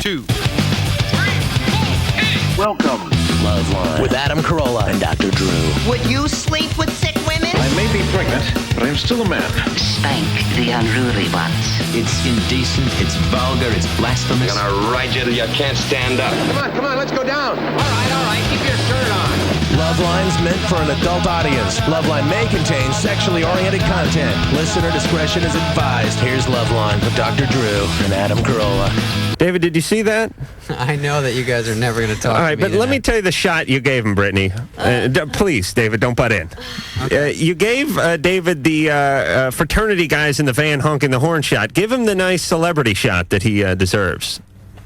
2, 3, 4, hit it. Welcome to LoveLine with Adam Carolla and Dr. Drew. Would you sleep with sick women? I may be pregnant, but I am still a man. Spank the unruly ones. It's indecent, it's vulgar, it's blasphemous. I'm gonna ride you till you can't stand up. Come on, let's go down. All right, keep your shirt on. LoveLine's meant for an adult audience. LoveLine may contain sexually oriented content. Listener discretion is advised. Here's LoveLine with Dr. Drew and Adam Carolla. David, did you see that? I know that you guys are never going to talk All right, to me but let me tell you the shot you gave him, Brittney. Please, David, don't butt in. Okay. You gave David the fraternity guys in the van honking the horn shot. Give him the nice celebrity shot that he deserves.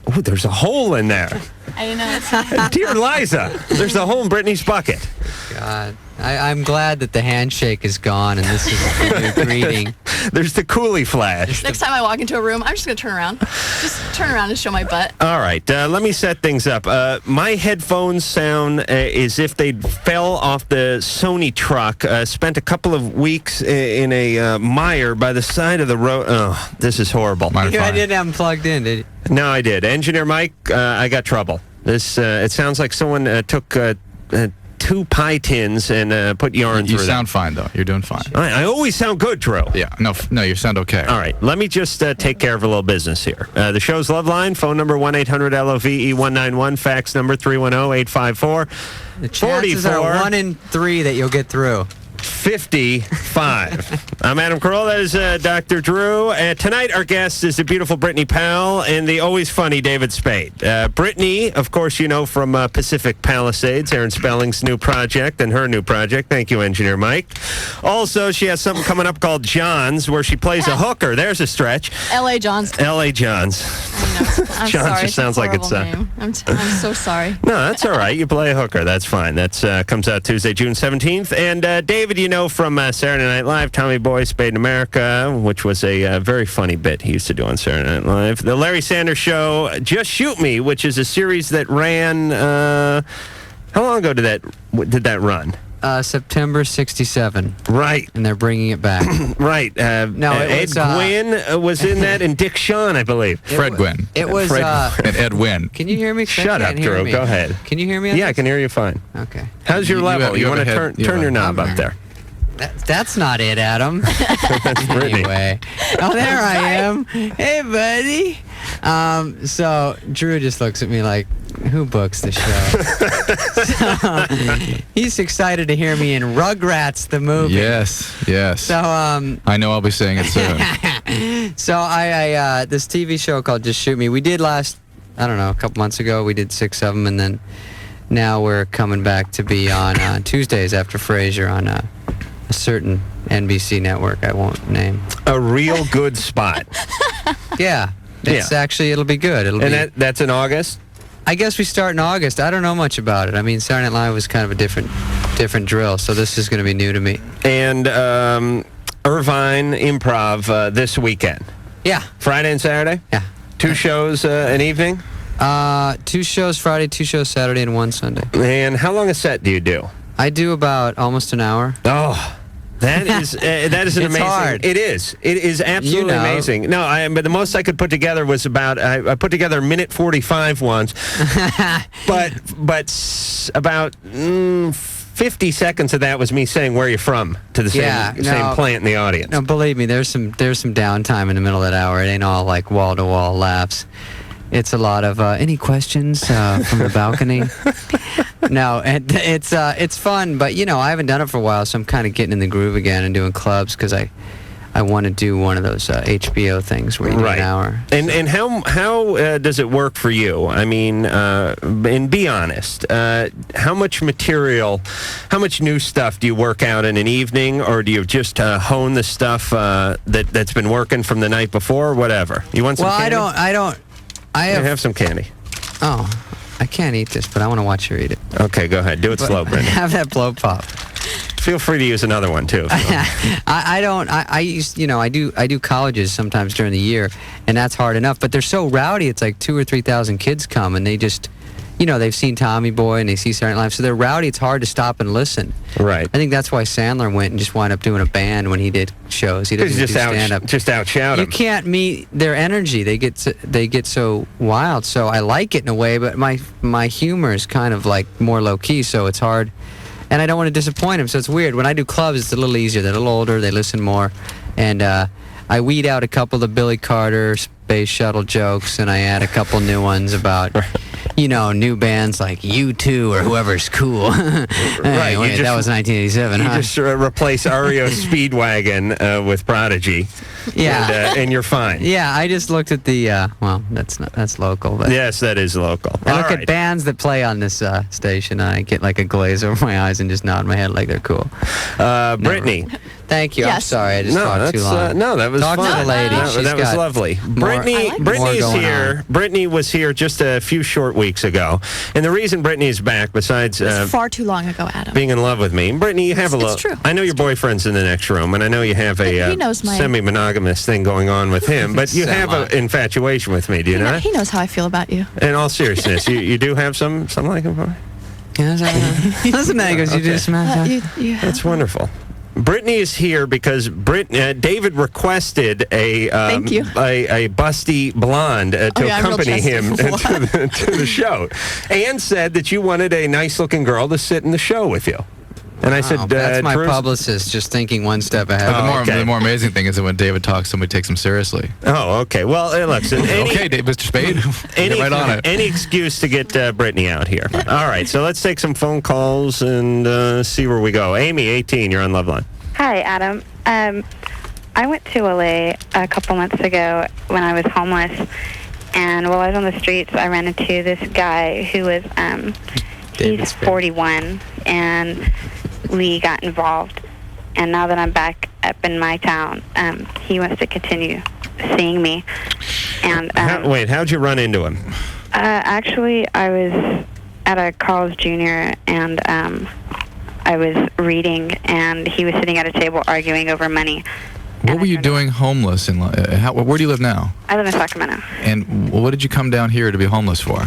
Oh, there's a hole in there. I know. Dear Liza, there's a hole in Brittany's bucket. God, I'm glad that the handshake is gone and this is the new greeting. There's the coolie flash. Next time I walk into a room, I'm just going to turn around. Just turn around and show my butt. All right, let me set things up. My headphones sound as if they fell off the Sony truck. Spent a couple of weeks in a mire by the side of the road. Oh, this is horrible. I didn't have them plugged in, did you? No, I did. Engineer Mike, I got trouble. This it sounds like someone took 2 pie tins and put yarn through them. You sound fine, though. You're doing fine. I always sound good, Drew. Yeah, no, you sound okay. All right, let me just take care of a little business here. The show's LoveLine, phone number 1-800-LOVE-191, fax number 310-854. The chances are 1 in 3 that you'll get through. 55. I'm Adam Carolla. That is Dr. Drew. Tonight, our guest is the beautiful Brittney Powell and the always funny David Spade. Brittney, of course, you know from Pacific Palisades, Aaron Spelling's new project and her new project. Thank you, Engineer Mike. Also, she has something coming up called John's, where she plays a hooker. There's a stretch. L.A. John's. L.A. John's. I'm John's sorry. just sounds like it's... name. I'm so sorry. No, that's all right. You play a hooker. That's fine. That comes out Tuesday, June 17th. And David, you know from Saturday Night Live, Tommy Boy, Spade in America, which was a very funny bit he used to do on Saturday Night Live. The Larry Sanders Show, Just Shoot Me, which is a series that ran... how long ago did that run? September 67. Right. And they're bringing it back. Right. No, Ed Gwynn was in that, and Dick Shawn, I believe. Fred Gwynn. It was... and Ed Wynn. Can you hear me? Shut up, Drew. Go ahead. Can you hear me? Yeah, I can hear you fine. Okay. How's your level? You want to turn your knob up there? That's not it, Adam. That's Brittney. Anyway. Oh, there I am. Hey, buddy. So Drew just looks at me like, who books the show? So, he's excited to hear me in Rugrats, the movie. Yes. So, I know I'll be saying it soon. So I this TV show called Just Shoot Me, we did a couple months ago, we did 6 of them, and then now we're coming back to be on Tuesdays after Frasier on a certain NBC network I won't name. A real good spot. Yeah. It's actually, it'll be good. That's in August? I guess we start in August. I don't know much about it. I mean, Saturday Night Live was kind of a different drill, so this is going to be new to me. And Irvine Improv this weekend. Yeah. Friday and Saturday? Yeah. 2 shows an evening? 2 shows Friday, 2 shows Saturday, and 1 Sunday. And how long a set do you do? I do about almost an hour. Oh, that is an amazing. Hard. It is. It is absolutely amazing. No, but the most I could put together was about I put together a minute 45 once, but about 50 seconds of that was me saying where you're from to the same plant in the audience. No, believe me, there's some downtime in the middle of that hour. It ain't all like wall to wall laughs. It's a lot of any questions from the balcony. No, it's fun, but I haven't done it for a while, so I'm kind of getting in the groove again and doing clubs because I want to do one of those HBO things where you do an hour. And how does it work for you? I mean, and be honest, how much material, how much new stuff do you work out in an evening, or do you just hone the stuff that's been working from the night before, or whatever? You want some candy? I have some candy. Oh, I can't eat this, but I want to watch you eat it. Okay, go ahead. Do it slow, Brittney. Have that blow pop. Feel free to use another one too. I do colleges sometimes during the year, and that's hard enough. But they're so rowdy. It's like 2,000 or 3,000 kids come, and they just, they've seen Tommy Boy and they see Saturday Night Live, so they're rowdy. It's hard to stop and listen. Right. I think that's why Sandler went and just wound up doing a band when he did shows. He doesn't do stand-up. Just outshout You him. can't meet their energy. They get so wild. So I like it in a way, but my humor is kind of like more low-key, so it's hard. And I don't want to disappoint them, so it's weird. When I do clubs, it's a little easier. They're a little older. They listen more. And I weed out a couple of the Billy Carter space shuttle jokes, and I add a couple new ones about, new bands like U2 or whoever's cool. Hey, wait, that was 1987, You huh? just replace REO Speedwagon with Prodigy. Yeah. And you're fine. Yeah, I just looked at the, that's local. But Yes, that is local. I All look right. at bands that play on this station, and I get like a glaze over my eyes and just nod my head like they're cool. Brittney. Thank you. I'm Yes. sorry, I just No, talked too long. no, that was Talk fun. to the lady. That, She's that was got lovely. more- Brittany's more going here. Brittney was here just a few short weeks ago, and the reason Brittany's back, besides It's far too long ago, Adam. being in love with me, Brittany, you have a It's little. true. I know your boyfriend's in the next room, and I know you have a He knows my- semi-monogamous thing going on with him, but you have Semi. an infatuation with me, do you not? He knows how I feel about you. In all seriousness, you do have something like him for me? Listen, man, goes, you just smash That's wonderful. Brittany is here because David requested a Thank you. a busty blonde to yeah, I'm real accompany chesty. him to the show, and said that you wanted a nice-looking girl to sit in the show with you. And I said, that's my Drew's- publicist just thinking one step ahead. The more amazing thing is that when David talks, somebody takes him seriously. Oh, okay. Well, listen. Okay, Mr. Spade, get right on it. Any excuse to get Brittany out here. All right, so let's take some phone calls and see where we go. Amy, 18, you're on LoveLine. Hi, Adam. I went to LA a couple months ago when I was homeless, and while I was on the streets, I ran into this guy who was, David he's Spade. 41, and we got involved. And now that I'm back up in my town, he wants to continue seeing me. And Wait, how'd you run into him? actually, I was at a Carl's Jr., and I was reading, and he was sitting at a table arguing over money. What were you doing homeless? Where do you live now? I live in Sacramento. And what did you come down here to be homeless for?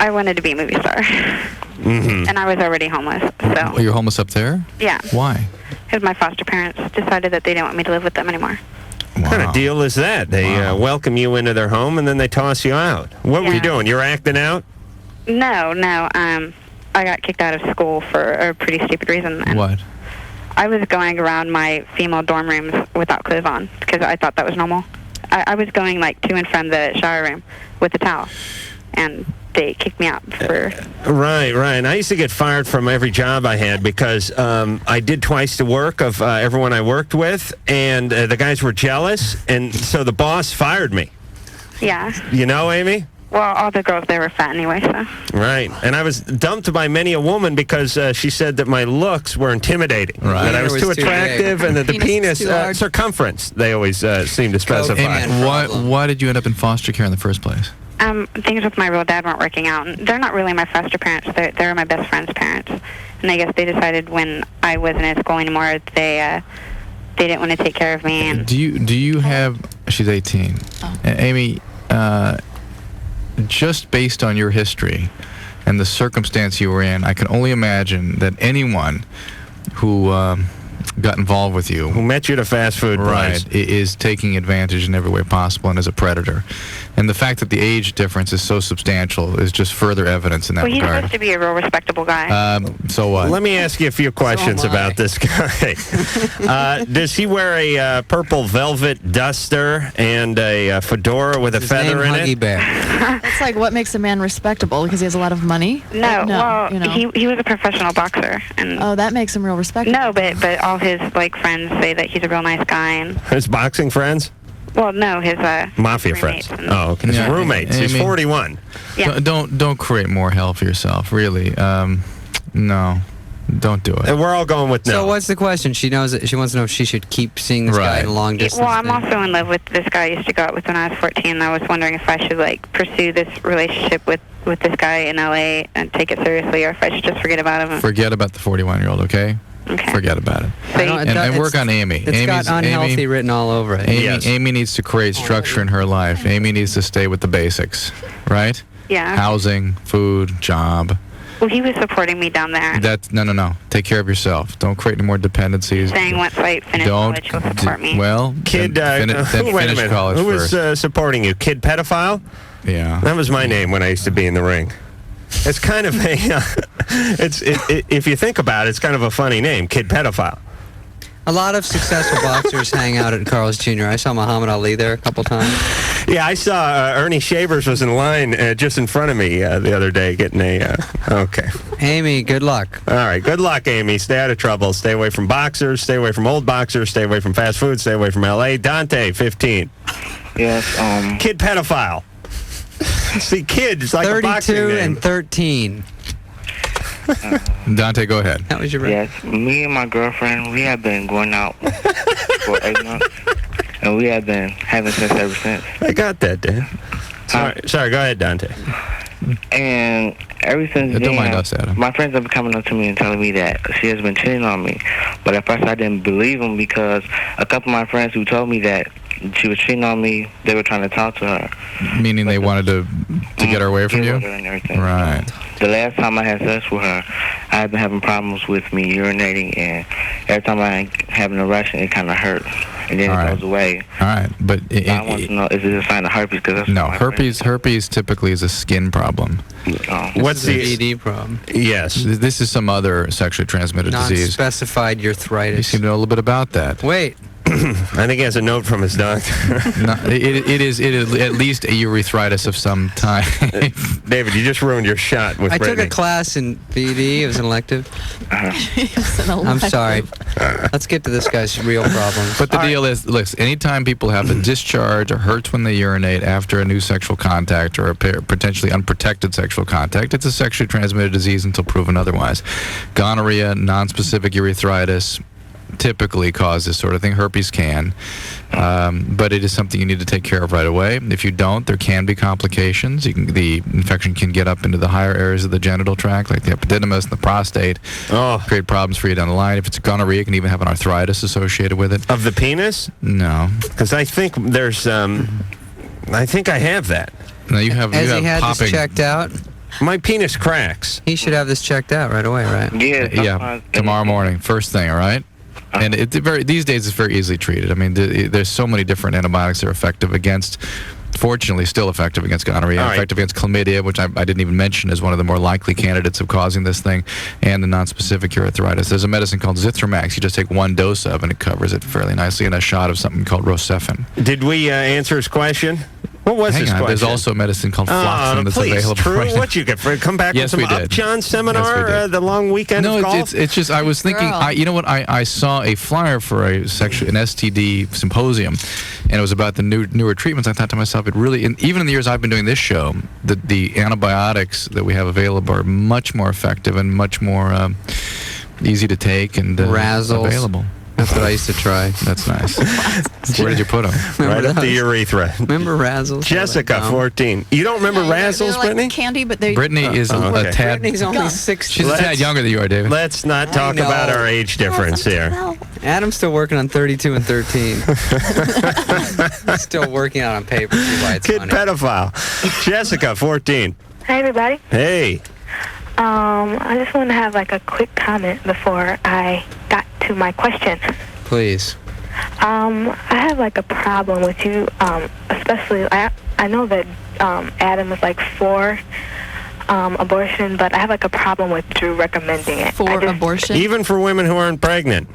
I wanted to be a movie star. And I was already homeless, so... Oh, you're homeless up there? Yeah. Why? Because my foster parents decided that they didn't want me to live with them anymore. What kind of deal is that? They welcome you into their home and then they toss you out. What were you doing? You were acting out? No. I got kicked out of school for a pretty stupid reason. And What? I was going around my female dorm rooms without clothes on because I thought that was normal. I was going, like, to and from the shower room with a towel, and they kicked me out for... Right. And I used to get fired from every job I had because I did twice the work of everyone I worked with, and the guys were jealous, and so the boss fired me. Yeah. You know, Amy? Well, all the girls there were fat anyway, so... Right. And I was dumped by many a woman because she said that my looks were intimidating. Right. That I was too attractive, and that the penis too large. circumference, they always seem to specify. And why did you end up in foster care in the first place? Things with my real dad weren't working out. And they're not really my foster parents. They're my best friend's parents. And I guess they decided when I wasn't at school anymore, they didn't want to take care of me. And Do you have... She's 18. Amy, just based on your history and the circumstance you were in, I can only imagine that anyone who got involved with you... Who met you at a fast food place. Right, is taking advantage in every way possible and is a predator. And the fact that the age difference is so substantial is just further evidence in that well, he's regard. supposed to be a real respectable guy. So what? Let me ask you a few questions am I. about this guy. Does he wear a purple velvet duster and a fedora with a His feather name in Huggy it? Bear. That's like what makes a man respectable because he has a lot of money. well, you know. he was a professional boxer. And Oh, that makes him real respectable. no, but all his, like, friends say that he's a real nice guy. And His boxing friends? well, no, his Mafia roommates friends. and- Oh, okay. His Yeah, roommates. He's Amy. 41. Yeah. Don't create more hell for yourself, really. No, don't do it. And we're all going with no. So what's the question? She knows that she wants to know if she should keep seeing this guy Right. in a long distance. Well, I'm thing. also in love with this guy I used to go out with when I was 14. And I was wondering if I should, like, pursue this relationship with this guy in LA and take it seriously, or if I should just forget about him. Forget about the 41-year-old, okay? Okay. Forget about it. I don't- And work on Amy. It's got unhealthy written all over it. Amy, Yes. Amy needs to create structure in her life. Amy needs to stay with the basics, right? Yeah. Housing, food, job. Well, he was supporting me down there. No. Take care of yourself. Don't create any more dependencies. Saying once I finish college, he'll support me. Well, Kid, then wait a finish minute. college Who was first. supporting you? Kid pedophile? Yeah. That was my name when I used to be in the ring. It's kind of a, if you think about it, it's kind of a funny name, Kid Pedophile. A lot of successful boxers hang out at Carl's Jr. I saw Muhammad Ali there a couple times. Yeah, I saw Ernie Shavers was in line just in front of me the other day getting a, okay. Amy, good luck. All right, good luck, Amy. Stay out of trouble. Stay away from boxers. Stay away from old boxers. Stay away from fast food. Stay away from L.A. Dante, 15. Yes, Kid pedophile. See, kid, it's like a boxing 32 name. and 13. Dante, go ahead. That was your Yes, me and my girlfriend, we have been going out for 8 months, and we have been having sex ever since. I got that, Dan. Sorry, go ahead, Dante. And ever since Don't mind us, Adam. my friends have been coming up to me and telling me that she has been cheating on me. But at first I didn't believe them because a couple of my friends who told me that she was cheating on me, they were trying to talk to her. Meaning they wanted to get her away from you? Her and everything. Right. The last time I had sex with her, I had been having problems with me urinating, and every time I have an erection, it kind of hurts, and then it goes away. All right, but I want to know, is it a sign of herpes? Cause that's herpes typically is a skin problem. What's the ED problem? Yes. This is some other sexually transmitted disease. Non-specified arthritis. You seem to know a little bit about that. Wait. I think he has a note from his doctor. No, it is at least a urethritis of some type. David, you just ruined your shot with I took Brittney. a class in BD. It was an elective. I'm sorry. Let's get to this guy's real problem. But the deal is, listen, anytime people have a discharge or hurts when they urinate after a new sexual contact or a potentially unprotected sexual contact, it's a sexually transmitted disease until proven otherwise. Gonorrhea, nonspecific urethritis typically cause this sort of thing. Herpes can, but it is something you need to take care of right away. If you don't, there can be complications. The infection can get up into the higher areas of the genital tract, like the epididymis and the prostate. Create problems for you down the line. If it's gonorrhea, it can even have an arthritis associated with it. Of the penis? No. Because I think there's, I think I have that. No, you have. Has you he have had popping. this checked out? My penis cracks. He should have this checked out right away, right? Yeah, tomorrow morning, first thing, all right? And these days it's very easily treated. I mean, there's so many different antibiotics that are effective against, fortunately still effective against gonorrhea, effective against chlamydia, which I didn't even mention as one of the more likely candidates of causing this thing, and the nonspecific urethritis. There's a medicine called Zithromax. You just take one dose of, and it covers it fairly nicely, and a shot of something called Rocephin. Did we answer his question? What was his question? There's also a medicine called Floxin that's please, available. True. Right now. What you get? Come back Yes, from we some did. Upjohn seminar, Yes, we did. the long weekend of golf? it's just I was thinking. You know what? I saw a flyer for an STD symposium, and it was about the newer treatments. I thought to myself, it really, and even in the years I've been doing this show, the antibiotics that we have available are much more effective and much more easy to take and available. That's what I used to try. That's nice. Where did you put them? Right up the urethra. Remember Razzles? Jessica, 14. You don't remember Razzles, they're like Brittney? candy, but they're Brittney is a tad. Brittany's only 6. She's a tad younger than you are, David. Let's not talk about our age difference here. Adam's still working on 32 and 13. He's still working out on paper. See why it's Kid funny. pedophile. Jessica, 14. Hi, everybody. Hey. I just want to have like a quick comment before I got to my question. Please. I have like a problem with you, especially I know that Adam is like for abortion, but I have like a problem with Drew recommending it. For abortion? Even for women who aren't pregnant.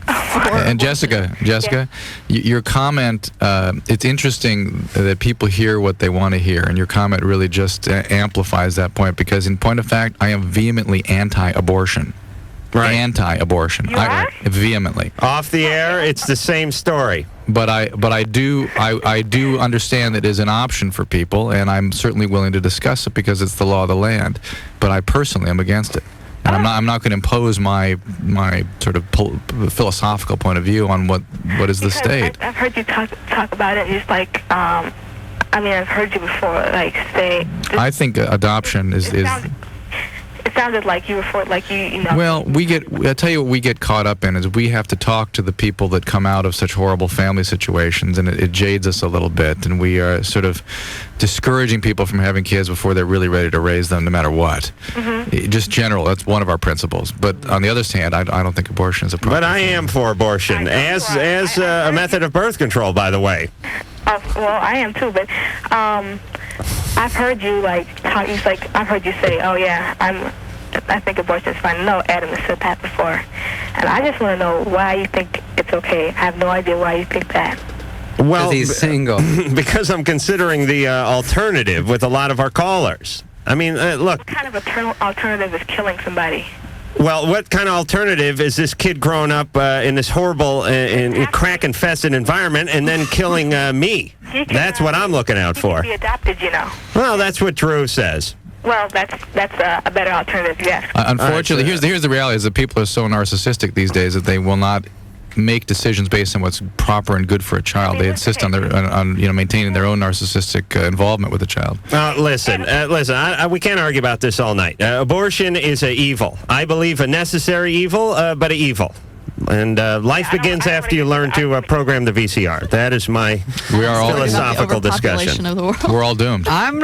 And Jessica, your comment, it's interesting that people hear what they want to hear, and your comment really just amplifies that point, because in point of fact, I am vehemently anti-abortion. Right. Anti-abortion. Vehemently. Off the air, it's the same story. But I do understand that it is an option for people, and I'm certainly willing to discuss it because it's the law of the land. But I personally am against it. And I'm not going to impose my sort of philosophical point of view on what is the state. I've heard you talk about it. Just like, I mean, I've heard you before, like say. I think adoption is. It sounded like you were for, like you know. Well, I'll tell you what we get caught up in is we have to talk to the people that come out of such horrible family situations, and it jades us a little bit, and we are sort of discouraging people from having kids before they're really ready to raise them, no matter what. Just general, that's one of our principles. But on the other hand, I don't think abortion is a problem. But I am for abortion as a method of birth control, by the way. Well, I am too, but I've heard you I've heard you say, "Oh yeah, I think abortion is fine." No, Adam has said that before, and I just want to know why you think it's okay. I have no idea why you think that. Well, he's single. Because I'm considering the alternative with a lot of our callers. I mean, look. What kind of alternative is killing somebody? Well, what kind of alternative is this kid growing up in this horrible and crack-infested environment and then killing me? That's what I'm looking out for. He can be adopted, you know. Well, that's what Drew says. Well, that's a better alternative, yes. Unfortunately, here's the reality: is that people are so narcissistic these days that they will not make decisions based on what's proper and good for a child. They insist on maintaining their own narcissistic involvement with the child. Listen. We can't argue about this all night. Abortion is a evil. I believe a necessary evil, but a evil. And life begins after you learn to program the VCR. That is my philosophical discussion. Of the world. We're all doomed. I'm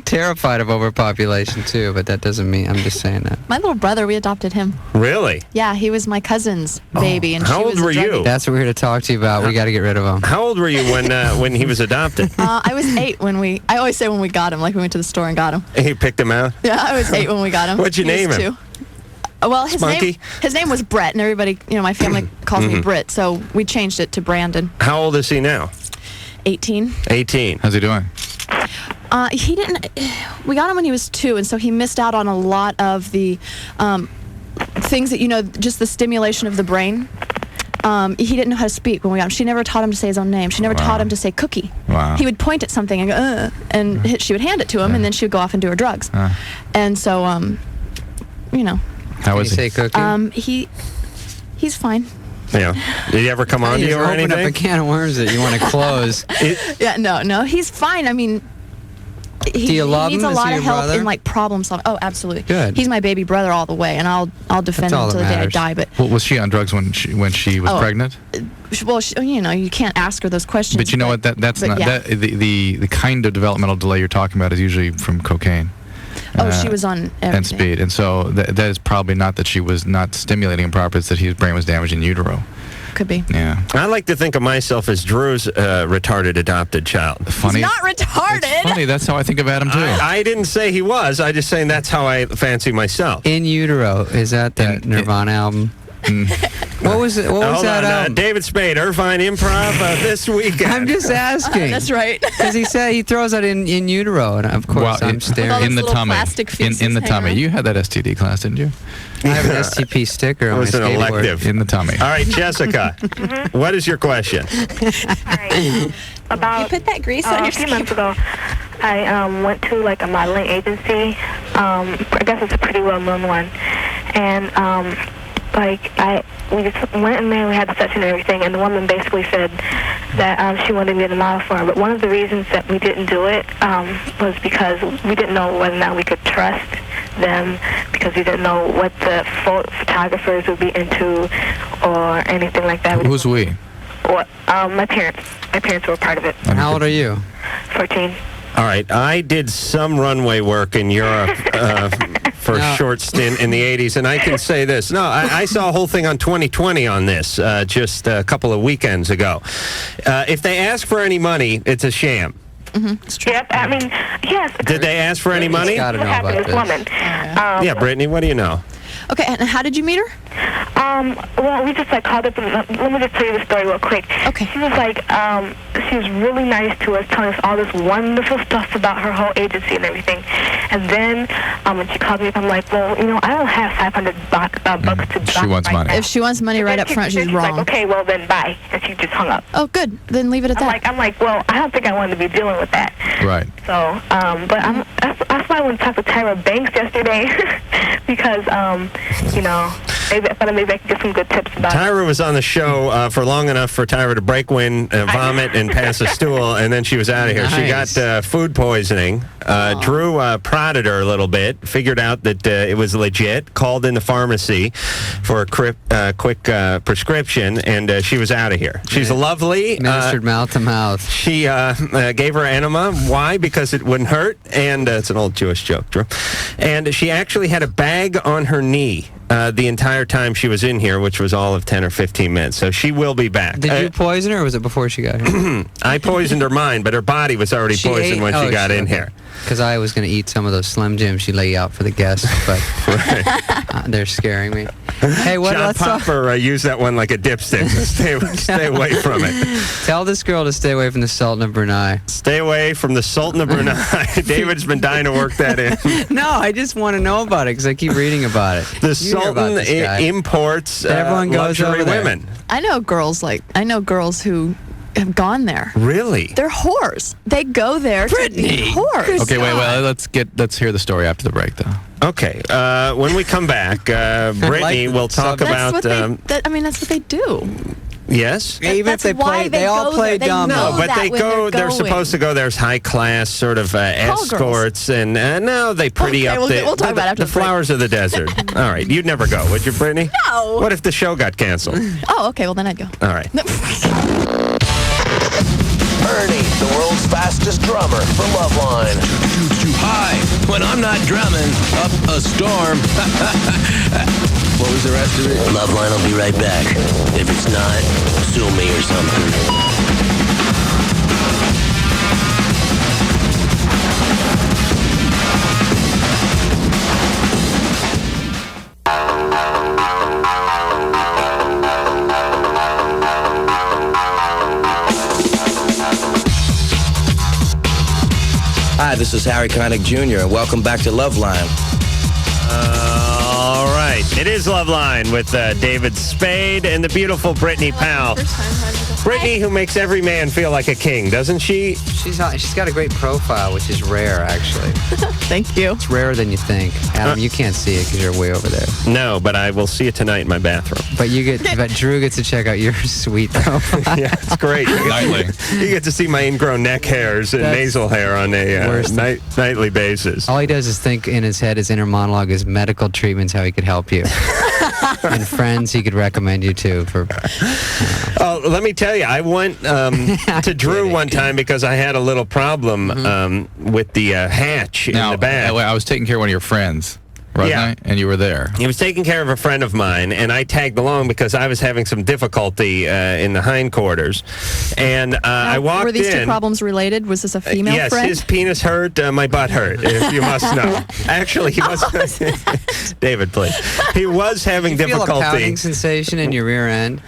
terrified of overpopulation too, but that doesn't mean I'm just saying that. My little brother, we adopted him. Really? Yeah, he was my cousin's baby, and How she old was were you? That's what we're here to talk to you about. We got to get rid of him. How old were you when he was adopted? I was 8 I always say when we got him, like we went to the store and got him. He picked him out? Yeah, I was 8 when we got him. What'd you name him? 2. Well, his name was Brett, and everybody, my family calls me Britt, so we changed it to Brandon. How old is he now? 18. 18. How's he doing? He didn't. We got him when he was 2, and so he missed out on a lot of the things that just the stimulation of the brain. He didn't know how to speak when we got him. She never taught him to say his own name. She never taught him to say cookie. Wow. He would point at something and go, and she would hand it to him, and then she would go off and do her drugs. And so, How is he? Say cookie? He's fine. Yeah. Did he ever come on to you or anything? Open up a can of worms that you want to close. Yeah, no, he's fine. I mean, he you love needs him? a Is lot he of your help brother? in problem solving. Oh, absolutely. Good. He's my baby brother all the way, and I'll defend him all until that the day I matters. die. But Well, was she on drugs when she was pregnant? well, you can't ask her those questions. But you know what? That's not yeah. the kind of developmental delay you're talking about is usually from cocaine. She was on everything. And speed, and so that is probably not that she was not stimulating him properly; it's that his brain was damaged in utero. Could be. Yeah. I like to think of myself as Drew's retarded adopted child. Funny. He's not retarded. It's funny. That's how I think of Adam too. I didn't say he was. I just saying that's how I fancy myself. In Utero, is that the Nirvana album? What was it? What was Hold that on, album? David Spade, Irvine Improv this weekend. I'm just asking. That's right. Because he said he throws that in utero, and of course I'm staring. in the little tummy. plastic feces In the hanging tummy. around. You had that STD class, didn't you? I have an STP sticker It on my was an skateboard. elective. In the tummy. All right, Jessica, what is your question? About You put that grease on your a few months ago, I went to like a modeling agency. I guess it's a pretty well-known one, and we just went in there. We had the session and everything, and the woman basically said that she wanted me to model for her. But one of the reasons that we didn't do it was because we didn't know whether or not we could trust them, because we didn't know what the photographers would be into or anything like that. Who's we? Well, my parents. My parents were a part of it. How old are you? 14. All right, I did some runway work in Europe for a short stint in the 80s, and I can say this. No, I saw a whole thing on 2020 on this just a couple of weekends ago. If they ask for any money, it's a sham. It's true. Yep, I mean, yes. Did they ask for any money? Gotta know What happened about to this this. woman? Yeah, Brittany, what do you know? Okay, and how did you meet her? Well, we just called up, and let me just tell you the story real quick. Okay. She was she was really nice to us, telling us all this wonderful stuff about her whole agency and everything. And then when she called me up, I'm like, well, I don't have $500 bucks to buy. She wants money. If she wants money right up front, she's wrong. Like, okay, well then bye, and she just hung up. Oh, good. Then leave it at that. I'm like, well, I don't think I wanted to be dealing with that. Right. So, but that's why I went to talk to Tyra Banks yesterday, because, maybe I can get some good tips about it. Tyra was on the show for long enough for Tyra to break wind, vomit, and pass a stool, and then she was out of here. Nice. She got food poisoning. Drew prodded her a little bit, figured out that it was legit, called in the pharmacy for a quick prescription, and she was out of here. She's lovely. Ministered mouth to mouth. She gave her enema. Why? Because it wouldn't hurt, and it's an old Jewish joke, Drew. And she actually had a bag on her knee the entire time she was in here, which was all of 10 or 15 minutes. So she will be back. Did you poison her, or was it before she got here? I poisoned her mind, but her body was already poisoned when she got in here. Because I was going to eat some of those Slim Jims she lay out for the guests, but they're scaring me. Hey, John Popper used that one like a dipstick. Stay away from it. Tell this girl to stay away from the Sultan of Brunei. Stay away from the Sultan of Brunei. David's been dying to work that in. No, I just want to know about it because I keep reading about it. The Sultan imports everyone goes luxury over there. women. I know girls who have gone there. Really? They're whores. They go there to be whores. Okay, wait. Let's hear the story after the break, though. Okay. When we come back, Brittney will talk about. That's what they do. Yes. Even if they play, they all play dumb. No, but they go. They're supposed to go. There's high class sort of escorts, and no, they pretty up we'll talk about it after the flowers of the desert. All right, you'd never go, would you, Brittney? No. What if the show got canceled? Oh, okay. Well, then I'd go. All right. Ernie, the world's fastest drummer for LoveLine. Too high. When I'm not drumming, up a storm. What was the rest of it? LoveLine will be right back. If it's not, sue me or something. Hi, this is Harry Connick Jr., and welcome back to LoveLine. All right. It is LoveLine with David Spade and the beautiful Brittney Powell. Brittney, who makes every man feel like a king, doesn't she? She's got a great profile, which is rare, actually. Thank you. It's rarer than you think. Adam, you can't see it because you're way over there. No, but I will see it tonight in my bathroom. But Drew gets to check out your sweet profile. Yeah, it's great. You get to see my ingrown neck hairs and nasal hair on a nightly basis. All he does is think in his head, his inner monologue is medical treatments, how he could help you. And friends he could recommend you to. Oh, let me tell you, I went to Drew one time because I had a little problem with the hatch in the back. I was taking care of one of your friends. Right, yeah. And you were there. He was taking care of a friend of mine, and I tagged along because I was having some difficulty in the hindquarters. And I walked in. Were these two problems related? Was this a female friend? Yes, his penis hurt, my butt hurt, if you must know. Actually, he was... David, please. He was having difficulty. Feel a pounding sensation in your rear end?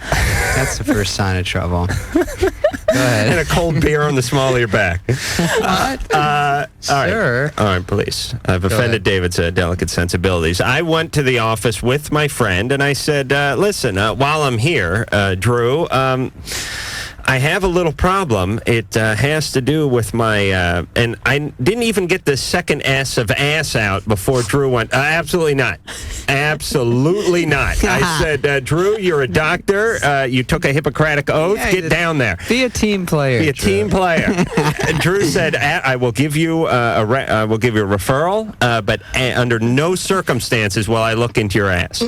That's the first sign of trouble. Go ahead. And a cold beer on the small of your back. What? Sir. All right, please. I've offended David's delicate sensibilities. I went to the office with my friend, and I said, listen, while I'm here, Drew, I have a little problem. It has to do with my, and I didn't even get the second S of ass out before Drew went, absolutely not. Absolutely not. I said, Drew, you're a doctor. You took a Hippocratic oath. Get down there. Be a team player. Be a team player. And Drew said, I will give you a referral, but under no circumstances will I look into your ass.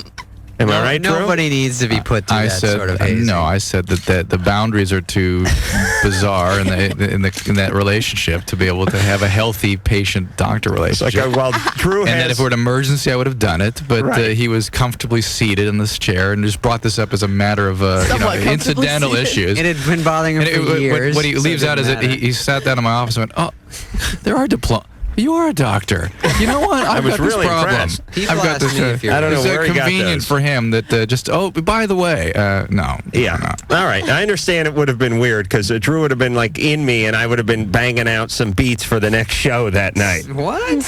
Am I right, Drew? Nobody needs to be put through sort of hazing. No, I said that the boundaries are too bizarre in that relationship to be able to have a healthy patient-doctor relationship. Drew and that if it were an emergency, I would have done it, but he was comfortably seated in this chair and just brought this up as a matter of incidental issues. It had been bothering him for years. What he leaves out is that he sat down in my office and went, oh, there are diplomas. You are a doctor. You know what? I've got really this problem. impressed. I've got this. I don't know where he got convenient those. for him that just. Oh, by the way, no. Yeah. No. All right. I understand it would have been weird because Drew would have been like in me, and I would have been banging out some beats for the next show that night. What?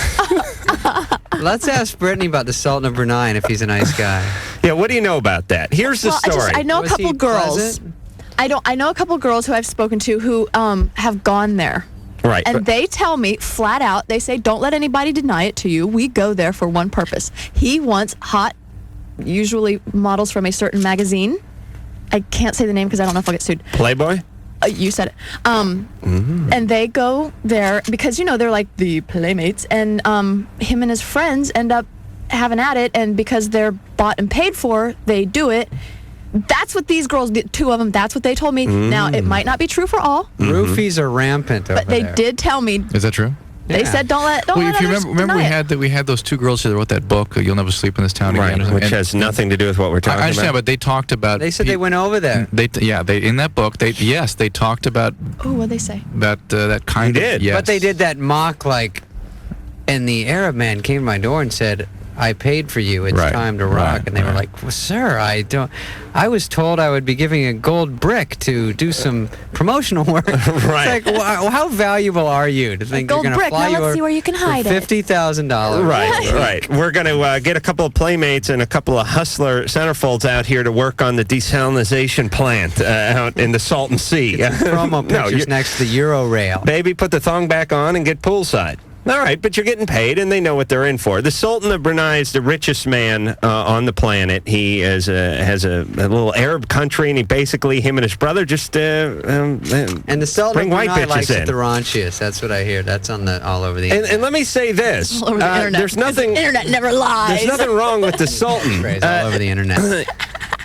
Let's ask Brittney about the Sultan of Brunei and if he's a nice guy. Yeah. What do you know about that? Here's the story. I know a couple girls. I know a couple girls who I've spoken to who have gone there. Right. And they tell me flat out, they say, don't let anybody deny it to you. We go there for one purpose. He wants hot usually models from a certain magazine. I can't say the name because I don't know if I'll get sued. Playboy? You said it. And they go there because, they're like the playmates. And him and his friends end up having at it. And because they're bought and paid for, they do it. That's what these girls did. 2 of them, that's what they told me. Now, it might not be true for all. Roofies are rampant over But they there. did tell me. Is that true? They said don't let Well, if you others remember deny it. we had those 2 girls who wrote that book, You'll Never Sleep in This Town Again. Right, which has nothing to do with what we're talking I understand, about. but they talked about. They said they went over there. They in that book they talked about Oh, what'd they say? that kind They of. did. Yes. But they did that mock, and the Arab man came to my door and said, I paid for you. It's Right, time to rock. right, And they were like, well, sir, I was told I would be giving a gold brick to do some promotional work. Right. It's like, how valuable are you to think gold you're going to brick. fly Now you let's see where you can hide for it. $50,000? Right. We're going to get a couple of playmates and a couple of hustler centerfolds out here to work on the desalinization plant out in the Salton Sea. Promo pictures you're- next to the Euro-Rail. Baby, put the thong back on and get poolside. All right, but you're getting paid, and they know what they're in for. The Sultan of Brunei is the richest man on the planet. He has a little Arab country, and him and his brother just And the Sultan bring of white Brunei bitches likes in. it the raunchiest. That's what I hear. That's all over the internet. And let me say this: All over the internet. there's nothing. The internet never lies. There's nothing wrong with the Sultan. Phrase all over the internet.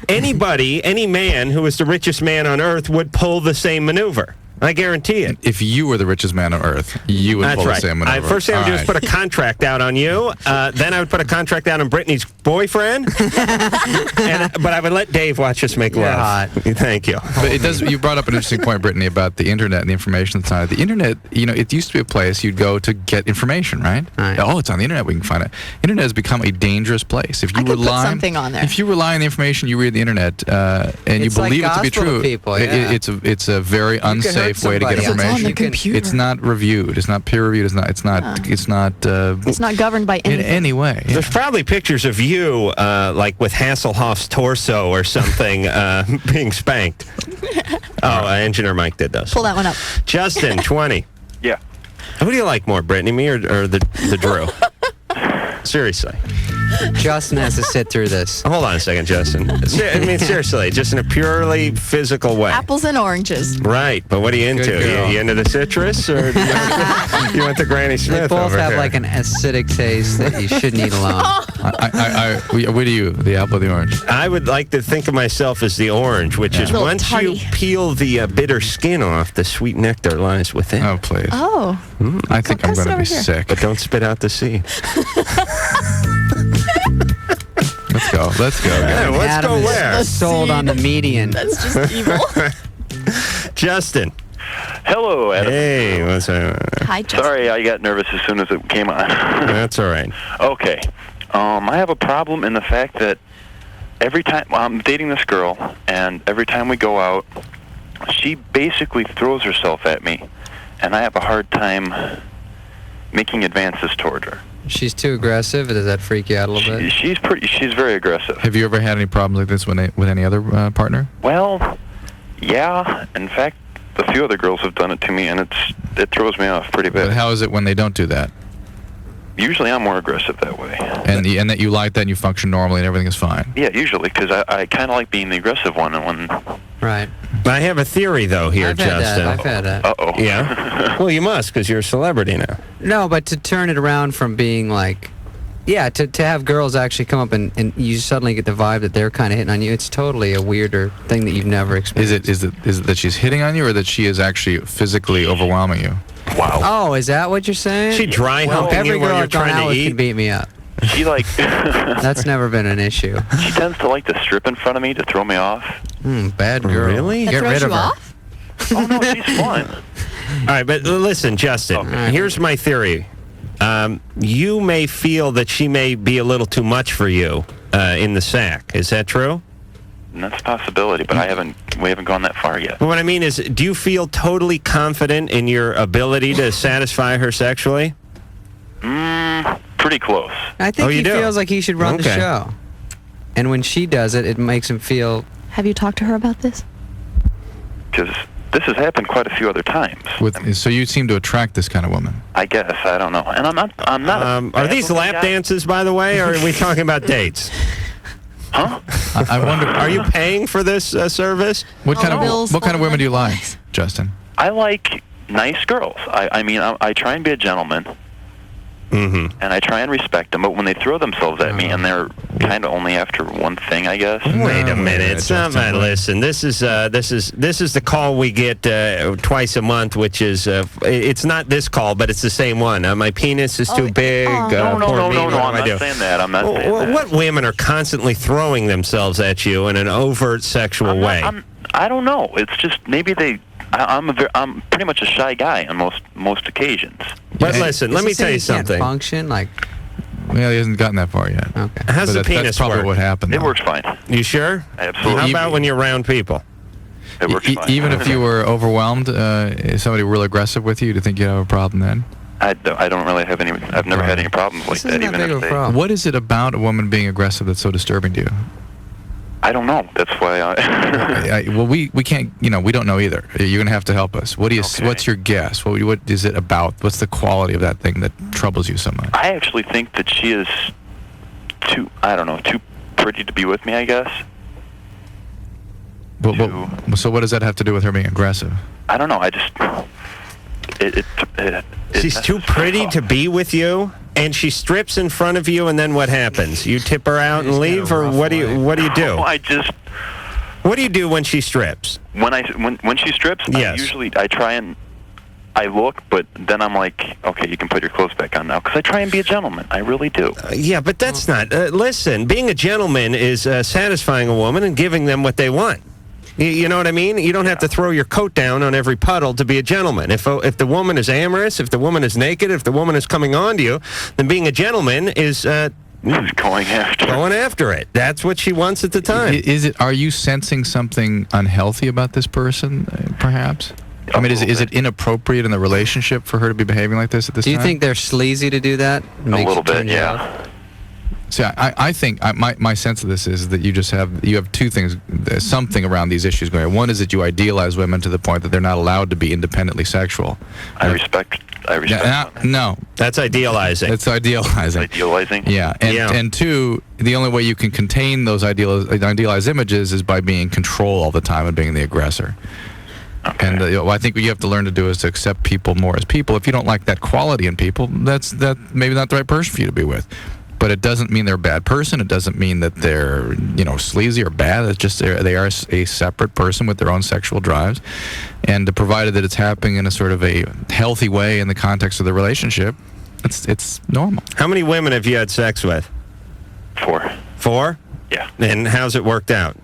Any man who is the richest man on earth would pull the same maneuver. I guarantee it. If you were the richest man on earth, you would That's pull right. the same maneuver. First thing I would do is All put a contract out on you. Then I would put a contract out on Brittany's boyfriend. But I would let Dave watch us make love. hot. Thank you. But it does. You brought up an interesting point, Brittany, about the internet and the information that's on it. The internet, it used to be a place you'd go to get information, right? Right. Oh, it's on the internet. We can find it. Internet has become a dangerous place. If you I could put rely, something on there. If you rely on the information you read on the internet and you It's like believe it to be gospel to true, people, yeah. it's a very could hurt unsafe way to get somebody. It's on information. the You can- computer. It's not reviewed. It's not peer reviewed. It's It's not governed by in anything. any way. Yeah. There's probably pictures of you, like with Hasselhoff's torso or something, being spanked. Engineer Mike did those. Pull that one up. Justin, 20. Yeah. Who do you like more, Brittany, me or the Drew? Seriously. Justin has to sit through this. Hold on a second, Justin. Seriously, just in a purely physical way. Apples and oranges. Right, but what are you into? Good girl. You into the citrus, or you went to Granny They Smith both over have here? like an acidic taste that you shouldn't eat alone. What do you? The apple or the orange? I would like to think of myself as the orange, which is Little once you tarty. peel the bitter skin off, the sweet nectar lies within. Oh, please. Oh. I think I'm Come going to sit be over here. sick. But don't spit out the seed. Let's go. Yeah, guys. let's Adam go is where? sold on the median. That's just evil. Justin. Hello, Adam. Hey, what's up? Hi, Justin. Sorry, I got nervous as soon as it came on. That's all right. Okay. I have a problem in the fact that every time I'm dating this girl, and every time we go out, she basically throws herself at me, and I have a hard time making advances toward her. She's too aggressive. Does that freak you out a little bit? She's very aggressive. Have you ever had any problems like this with any other partner? Well, yeah. In fact, a few other girls have done it to me, and it throws me off pretty But bad. how is it when they don't do that? Usually, I'm more aggressive that way. And that you like that and you function normally and everything is fine? Yeah, usually, because I kind of like being the aggressive one, and when Right. I have a theory, though, here, I've had Justin. that. I've had that. Uh-oh. Yeah? Well, you must, because you're a celebrity now. No, but to turn it around from being like, yeah, to have girls actually come up and you suddenly get the vibe that they're kind of hitting on you, it's totally a weirder thing that you've never experienced. Is it that she's hitting on you or that she is actually phically overwhelming you? Wow. Oh, is that what you're saying? She dry humping every you while girl you're I've gone trying out to with eat? can beat me up. She That's never been an issue. She tends to like to strip in front of me to throw me off. Bad girl. Really? That Get throws rid of you her. off? Oh no, she's fun. All right, but listen, Justin, here's my theory. You may feel that she may be a little too much for you in the sack. Is that true? And that's a possibility, but we haven't gone that far yet. Well, what I mean is, do you feel totally confident in your ability to satisfy her sexually? Pretty close. I think you he do? feels like he should run the Okay. show. And when she does it, it makes him feel... Have you talked to her about this? Because this has happened quite a few other times. So you seem to attract this kind of woman. I guess, I don't know. And I'm not. Are these lap dances, by the way, or are we talking about dates? Huh? I wonder. Are you paying for this service? What kind bills, of what kind of all women do you the like, supplies. Justin? I like nice girls. I mean, I try and be a gentleman. Mm-hmm. And I try and respect them, but when they throw themselves at me and they're kind of only after one thing, I guess. Wait a minute, Justin. Listen, this is the call we get twice a month, which is it's not this call, but it's the same one. My penis is too big. No, I'm not saying that. I'm not saying that. What women are constantly throwing themselves at you in an overt sexual way? I don't know. It's just maybe they. I'm pretty much a shy guy on most occasions. But listen, let me tell you something. Function like. Well, he hasn't gotten that far yet. Okay. How's the penis That's probably work? what happened. It though. works fine. You sure? Absolutely. How about when you're around people? It works fine. Even if you were overwhelmed, is somebody real aggressive with you, do you think you'd have a problem then? I don't really have any. I've never had any problems like that. Even if they. What is it about a woman being aggressive that's so disturbing to you? I don't know. That's why well, we can't. We don't know either. You're gonna have to help us. What do you? Okay. What's your guess? What is it about? What's the quality of that thing that troubles you so much? I actually think that she is too pretty to be with me, I guess. So what does that have to do with her being aggressive? I don't know. I just She's too pretty to be with you, and she strips in front of you, and then what happens? You tip her out and leave, or what do you do? Oh, What do you do when she strips? When she strips, Yes. I try and I look, but then I'm like, okay, you can put your clothes back on now, because I try and be a gentleman. I really do. Yeah, but that's not. Listen, being a gentleman is satisfying a woman and giving them what they want. You know what I mean? You don't have to throw your coat down on every puddle to be a gentleman. If the woman is amorous, if the woman is naked, if the woman is coming on to you, then being a gentleman is going after it. That's what she wants at the time. Are you sensing something unhealthy about this person, perhaps? I mean, is it inappropriate in the relationship for her to be behaving like this at this time? Do you think they're sleazy to do that? A little bit, yeah. See, I think my sense of this is that you have two things, something around these issues going on. One is that you idealize women to the point that they're not allowed to be independently sexual. I respect. No, that's idealizing. That's idealizing. Idealizing. Yeah, and two, the only way you can contain those idealized images is by being in control all the time and being the aggressor. Okay. And I think what you have to learn to do is to accept people more as people. If you don't like that quality in people, that's maybe not the right person for you to be with. But it doesn't mean they're a bad person. It doesn't mean that they're, sleazy or bad. It's just they are a separate person with their own sexual drives. And provided that it's happening in a sort of a healthy way in the context of the relationship, it's normal. How many women have you had sex with? 4. 4? Yeah. And how's it worked out?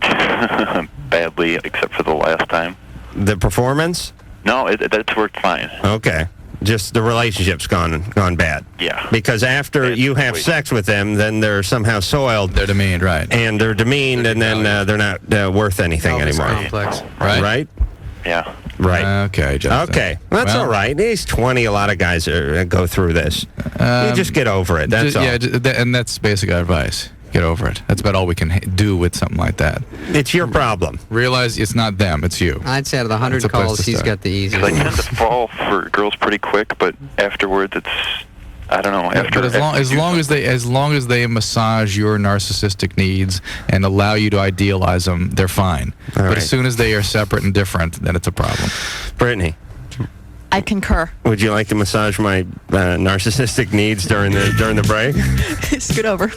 Badly, except for the last time. The performance? No, that's worked fine. Okay. Just the relationship's gone bad. Yeah. Because after you have sex with them, then they're somehow soiled. They're demeaned, right? And they're demeaned, and then they're not worth anything anymore. Complex. Right? Yeah. Right. Okay, Justin. Okay. That's all right. He's 20. A lot of guys go through this. You just get over it. That's all. Yeah, and that's basic advice. Get over it. That's about all we can do with something like that. It's your problem. Realize it's not them, it's you. I'd say out of the 100 calls, he's got the easiest. I tend to fall for girls pretty quick, but afterwards it's, I don't know. But as long as they massage your narcissistic needs and allow you to idealize them, they're fine. But as soon as they are separate and different, then it's a problem. Brittney. I concur. Would you like to massage my narcissistic needs during the break? Scoot over.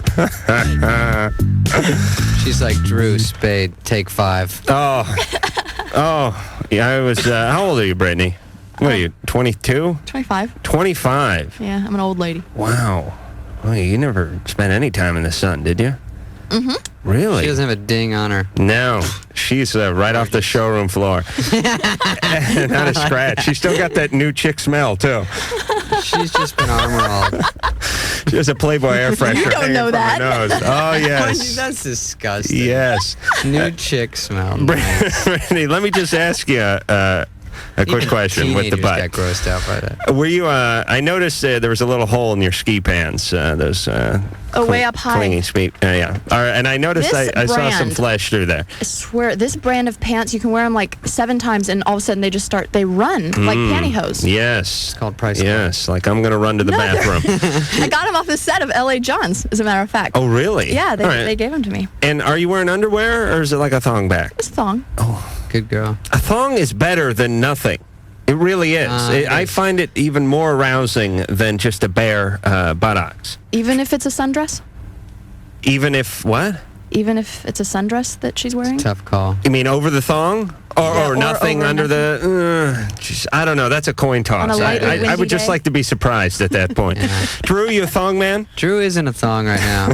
She's like Drew Spade, take 5. Oh, yeah. I was. How old are you, Brittney? What are you? 22? 25. 25. Yeah, I'm an old lady. Wow. Well, you never spent any time in the sun, did you? Mm-hmm. Really? She doesn't have a ding on her. No. She's right off the showroom floor. Not a scratch. She's still got that new chick smell, too. She's just been armor-all. She has a Playboy air freshener. You don't know that. Her nose. Oh, yes. That's disgusting. Yes. New chick smell. Brittany, let me just ask you, A quick question with the butt. Got grossed out by that. Were you? I noticed there was a little hole in your ski pants. Those. Way up high. Clinging ski. Yeah. All right, and I noticed I saw some flesh through there. I swear, this brand of pants, you can wear them like 7 times, and all of a sudden they run like pantyhose. Yes. It's called price. Yes, like I'm going to run to the bathroom. I got them off the set of L.A. John's, as a matter of fact. Oh, really? Yeah, they gave them to me. And are you wearing underwear, or is it like a thong back? It's a thong. Oh, good girl. A thong is better than nothing. It really is. I find it even more arousing than just a bare buttocks. Even if it's a sundress? Even if what? Even if it's a sundress that she's wearing? Tough call. You mean over the thong? Or nothing under the... I don't know. That's a coin toss. On a lightly I would windy just day? like to be surprised at that point. Drew, you a thong man? Drew isn't a thong right now.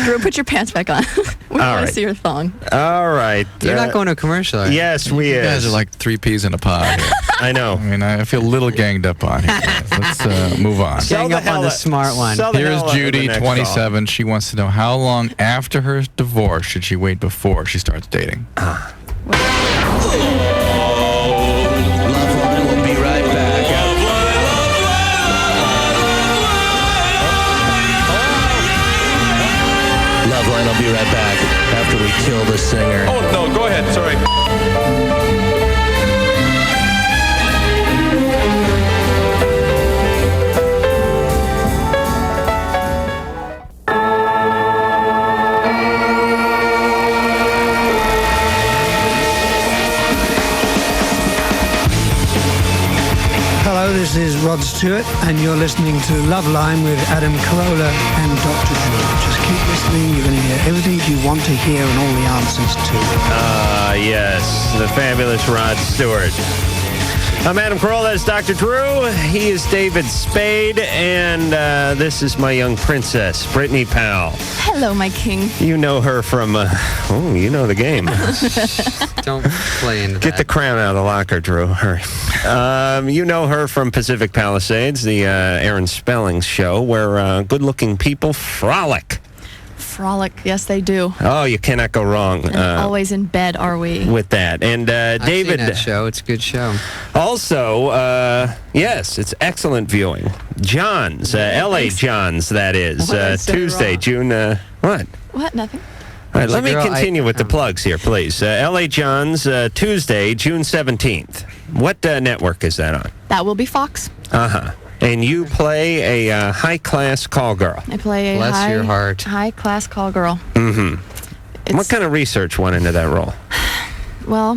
Drew, put your pants back on. We All want right. to see your thong. All right. You're not going to a commercial, are you? Yes, we You is. guys are like 3 peas in a pod. I know. I mean, I feel a little ganged up on here. Let's move on. Gang up on the smart one. Here's Judy, 27. She wants to know how long after her divorce should she wait before she starts dating? LoveLine will be right back. LoveLine will be right back after we kill the singer. Oh, no, go ahead. Sorry. Hello, this is Rod Stewart, and you're listening to LoveLine with Adam Carolla and Dr. Drew. Just keep listening. You're going to hear everything you want to hear and all the answers to. Yes, the fabulous Rod Stewart. I'm Adam Carolla. That's Dr. Drew. He is David Spade, and this is my young princess, Brittney Powell. Hello, my king. You know her from, you know the game. Don't play into Get the crown out of the locker, Drew. Hurry. You know her from Pacific Palisades, the Aaron Spellings show, where good-looking people frolic. Frolic, yes, they do. Oh, you cannot go wrong. Always in bed, are we? With that. And David... I've seen that show. It's a good show. Also, yes, it's excellent viewing. John's, L.A. John's, that is. Tuesday, June... what? What? Nothing. All right, let me continue with the plugs here, please. L.A. John's, Tuesday, June 17th. What network is that on? That will be Fox. Uh-huh. And you play a high-class call girl. I play a high-class call girl. Mm-hmm. What kind of research went into that role? Well,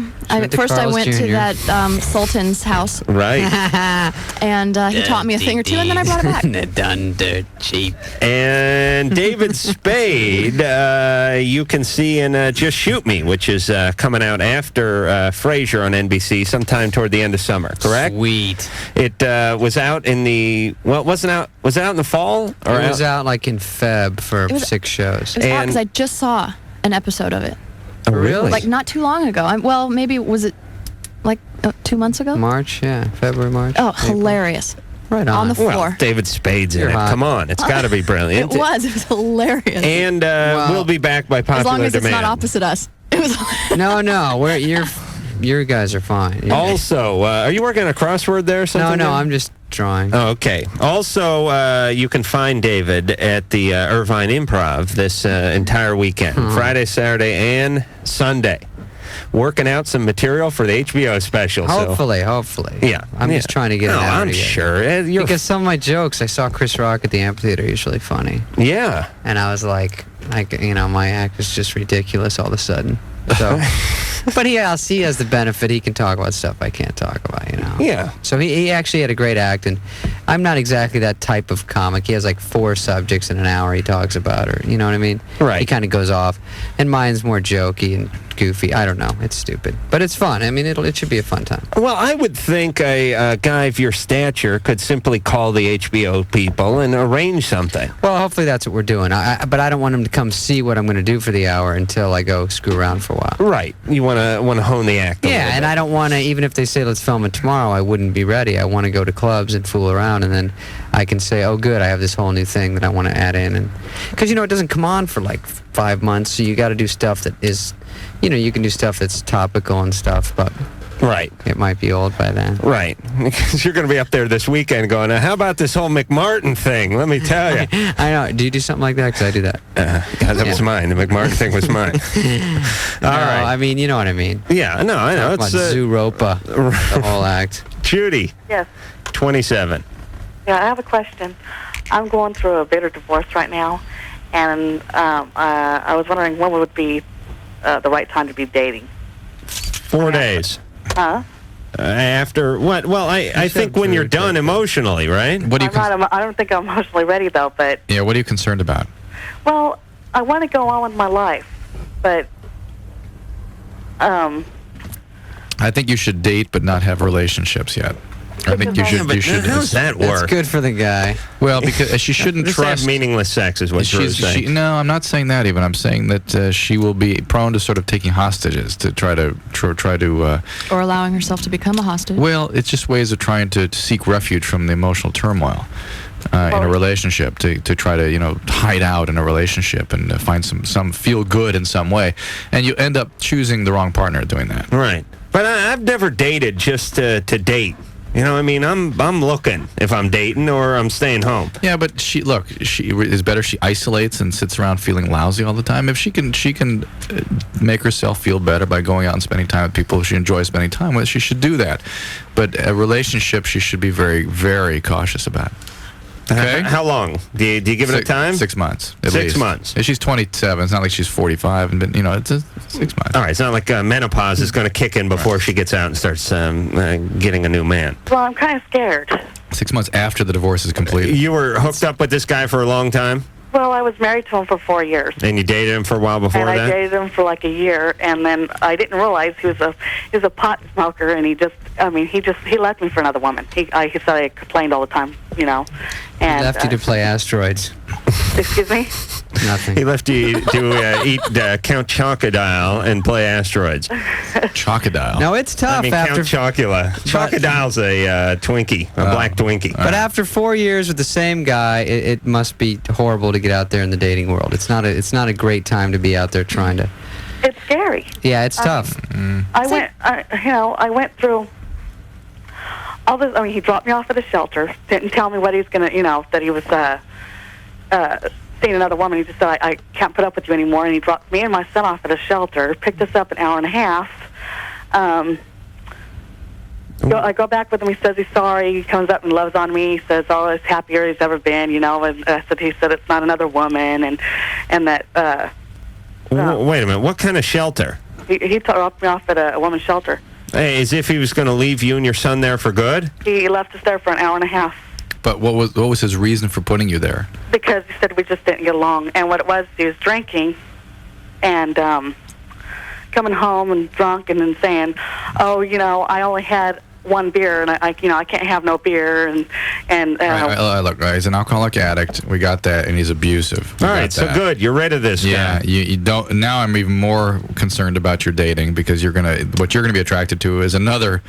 first I went to that Sultan's house. Right. And he taught me a thing or two, and then I brought it back. Done dirt cheap. And David Spade, you can see in Just Shoot Me, which is coming out after Frasier on NBC sometime toward the end of summer, correct? Sweet. It was out in the, well, was it out in the fall? Or It was out like in Feb for 6 shows. It was out because I just saw an episode of it. Oh, really? Like not too long ago. Well, maybe was it like 2 months ago? March, yeah. February, March. Oh, hilarious. Right on the floor. Well, David Spade's in You're it. hot. Come on. It's got to be brilliant. It was hilarious. And we'll be back by popular as long as demand. it's not opposite us. It was No, your guys are fine. Also, are you working on a crossword there or something? No, I'm just drawing. Oh, okay. Also, you can find David at the Irvine Improv this entire weekend, Friday, Saturday, and Sunday. Working out some material for the HBO special. Hopefully. Yeah. I'm just trying to get it out. I'm sure. Because some of my jokes, I saw Chris Rock at the amphitheater, usually funny. Yeah. And I was like, my act is just ridiculous all of a sudden. So, but he has the benefit. He can talk about stuff I can't talk about, Yeah. So he actually had a great act, and I'm not exactly that type of comic. He has like 4 subjects in an hour he talks about, or you know what I mean? Right. He kind of goes off, and mine's more jokey and goofy. I don't know. It's stupid, but it's fun. I mean, it should be a fun time. Well, I would think a guy of your stature could simply call the HBO people and arrange something. Well, hopefully that's what we're doing. But I don't want him to come see what I'm going to do for the hour until I go screw around for a while. Right. You want to hone the act a little and bit. I don't want to, even if they say let's film it tomorrow, I wouldn't be ready. I want to go to clubs and fool around, and then I can say, oh, good, I have this whole new thing that I want to add in. And because, it doesn't come on for like 5 months, so you got to do stuff that is, you can do stuff that's topical and stuff, but Right. It might be old by then. Right. Because you're going to be up there this weekend going, how about this whole McMartin thing? Let me tell you. I know. Do you do something like that? Because I do that. That was mine. The McMartin thing was mine. All right. I mean, you know what I mean. Yeah, no, I know. It's Zooropa, the whole act. Judy. Yes. 27. Yeah, I have a question. I'm going through a bitter divorce right now, and I was wondering when would be the right time to be dating. 4 days. Huh? After what? Well, I think when you're done emotionally, right? What do you? I don't think I'm emotionally ready though. But Yeah. What are you concerned about? well, I want to go on with my life, but I think you should date but not have relationships yet. I think you should. You should. How does that work? That's good for the guy. Well, because she shouldn't Just trust have meaningless sex is what Drew's saying. No, I'm not saying that even. I'm saying that she will be prone to sort of taking hostages to try to Or allowing herself to become a hostage. Well, it's just ways of trying to seek refuge from the emotional turmoil in a relationship, to try to hide out in a relationship and find some feel good in some way, and you end up choosing the wrong partner doing that. Right. But I've never dated just to date. You know, I mean, I'm looking if I'm dating or I'm staying home. Yeah, but she is better. She isolates and sits around feeling lousy all the time. If she can make herself feel better by going out and spending time with people she enjoys spending time with, she should do that. But a relationship, she should be very, very cautious about. Okay. How long? Do you give it a time? 6 months. At 6 least. months. If she's 27, it's not like she's 45, and it's 6 months. All right, it's not like menopause is going to kick in before she gets out and starts getting a new man. well, I'm kind of scared. 6 months after the divorce is completed. You were hooked up with this guy for a long time, Well, I was married to him for 4 years. and you dated him for a while before And I that? dated him for like a year, and then I didn't realize he was a pot smoker, and he left me for another woman. He said I complained all the time, And Left you to play asteroids. Excuse me? Nothing. He left you to eat Count Chocodile and play asteroids. Chocodile? No, it's tough I mean, after... Count Chocula. Chocodile's a Twinkie, a black Twinkie. But after 4 years with the same guy, it must be horrible to get out there in the dating world. It's not a great time to be out there trying to... It's scary. Yeah, it's tough. I went through all this. I mean, he dropped me off at a shelter. Didn't tell me what he was gonna, that he was seeing another woman. He just said, I can't put up with you anymore. And he dropped me and my son off at a shelter. Picked us up an hour and a half. I go back with him. He says he's sorry. He comes up and loves on me. He says, "Oh, he's happier he's ever been." And he said it's not another woman, and that. Wait a minute. What kind of shelter? He dropped me off at a woman's shelter. Hey, as if he was going to leave you and your son there for good? He left us there for an hour and a half. But what was his reason for putting you there? Because he said we just didn't get along. And what it was, he was drinking and coming home and drunk and then saying, "Oh, I only had one beer and I can't have no beer." And look, he's an alcoholic addict. We got that, and he's abusive. All right, so good. You're rid of this guy. Yeah, you don't. Now I'm even more concerned about your dating, because what you're gonna be attracted to is another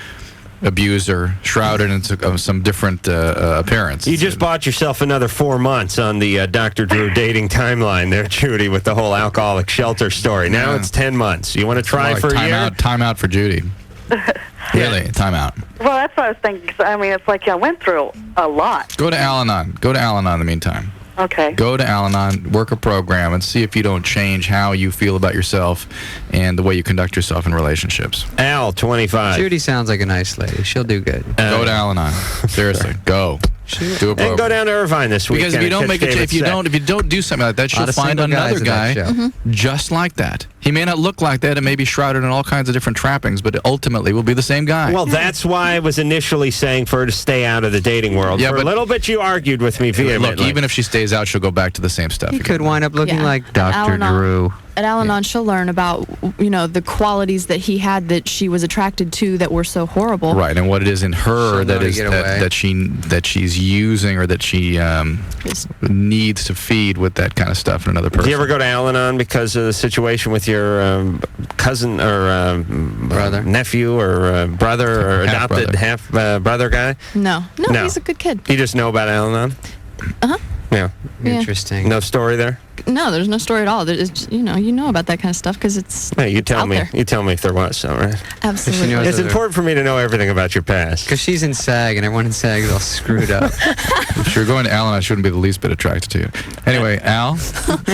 abuser shrouded in some different appearance. You just bought yourself another 4 months on the Dr. Drew dating timeline there, Judy, with the whole alcoholic shelter story. Now it's 10 months. You want to try for a year? Time out for Judy. Really, time out. Well, that's what I was thinking. I mean, it's like I went through a lot. Go to Al-Anon. Go to Al-Anon in the meantime. Okay. Go to Al-Anon, work a program, and see if you don't change how you feel about yourself and the way you conduct yourself in relationships. Al, 25. Judy sounds like a nice lady. She'll do good. Go to Al-Anon. Seriously, go. Do a program. And go down to Irvine this weekend. Because if you don't do something like that, she'll find another guy just like that. He may not look like that and may be shrouded in all kinds of different trappings, but ultimately will be the same guy. Well, that's why I was initially saying for her to stay out of the dating world. Yeah, for a little bit, you argued with me vehemently. Look, even if she stays out, she'll go back to the same stuff. He could wind up looking like Dr. Drew. At Al-Anon, she'll learn about, the qualities that he had that she was attracted to that were so horrible. Right, and what it is in her that she's using or that she needs to feed with that kind of stuff in another person. Did you ever go to Al-Anon because of the situation with your cousin or brother, nephew or brother or adopted half brother guy? No, he's a good kid. You just know about Al-Anon? Uh-huh. Yeah. Interesting. No story there? No, there's no story at all. There's, you know about that kind of stuff because it's. Hey, you tell out me. there. You tell me if there was, all right? Absolutely. It's important for me to know everything about your past. Because she's in SAG, and everyone in SAG is all screwed up. If you're going to Al, and I shouldn't be the least bit attracted to you. Anyway, Al. Trying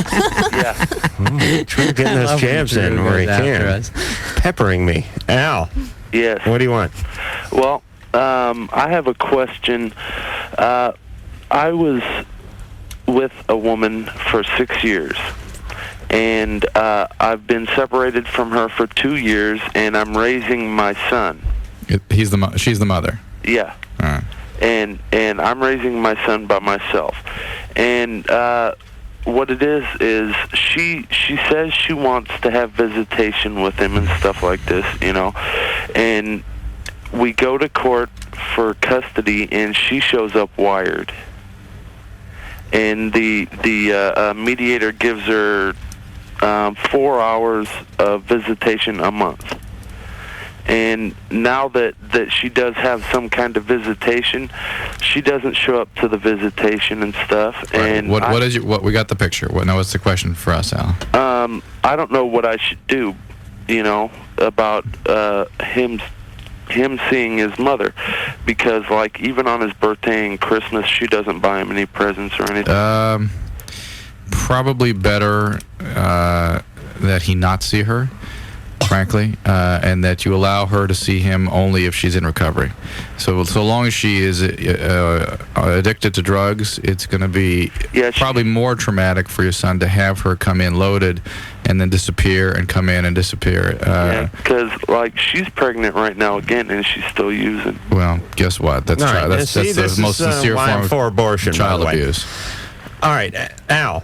to get those jabs in where he can. Peppering me. Al. Yes. What do you want? Well, I have a question. I was with a woman for 6 years, and I've been separated from her for 2 years, and I'm raising my son. She's the mother. Yeah. All right. And I'm raising my son by myself. And what it is she says she wants to have visitation with him and stuff like this, And we go to court for custody, and she shows up wired. And the mediator gives her 4 hours of visitation a month. And now that she does have some kind of visitation, she doesn't show up to the visitation and stuff. Right. And what we got the picture. What's the question for us, Al? I don't know what I should do, about him seeing his mother, because like even on his birthday and Christmas, she doesn't buy him any presents or anything. Probably better that he not see her, frankly, and that you allow her to see him only if she's in recovery. So long as she is addicted to drugs, it's going to be probably more traumatic for your son to have her come in loaded and then disappear and come in and disappear. Because like she's pregnant right now again, and she's still using. Well, guess what? That's that's the most sincere form for abortion, child abuse. All right, Al.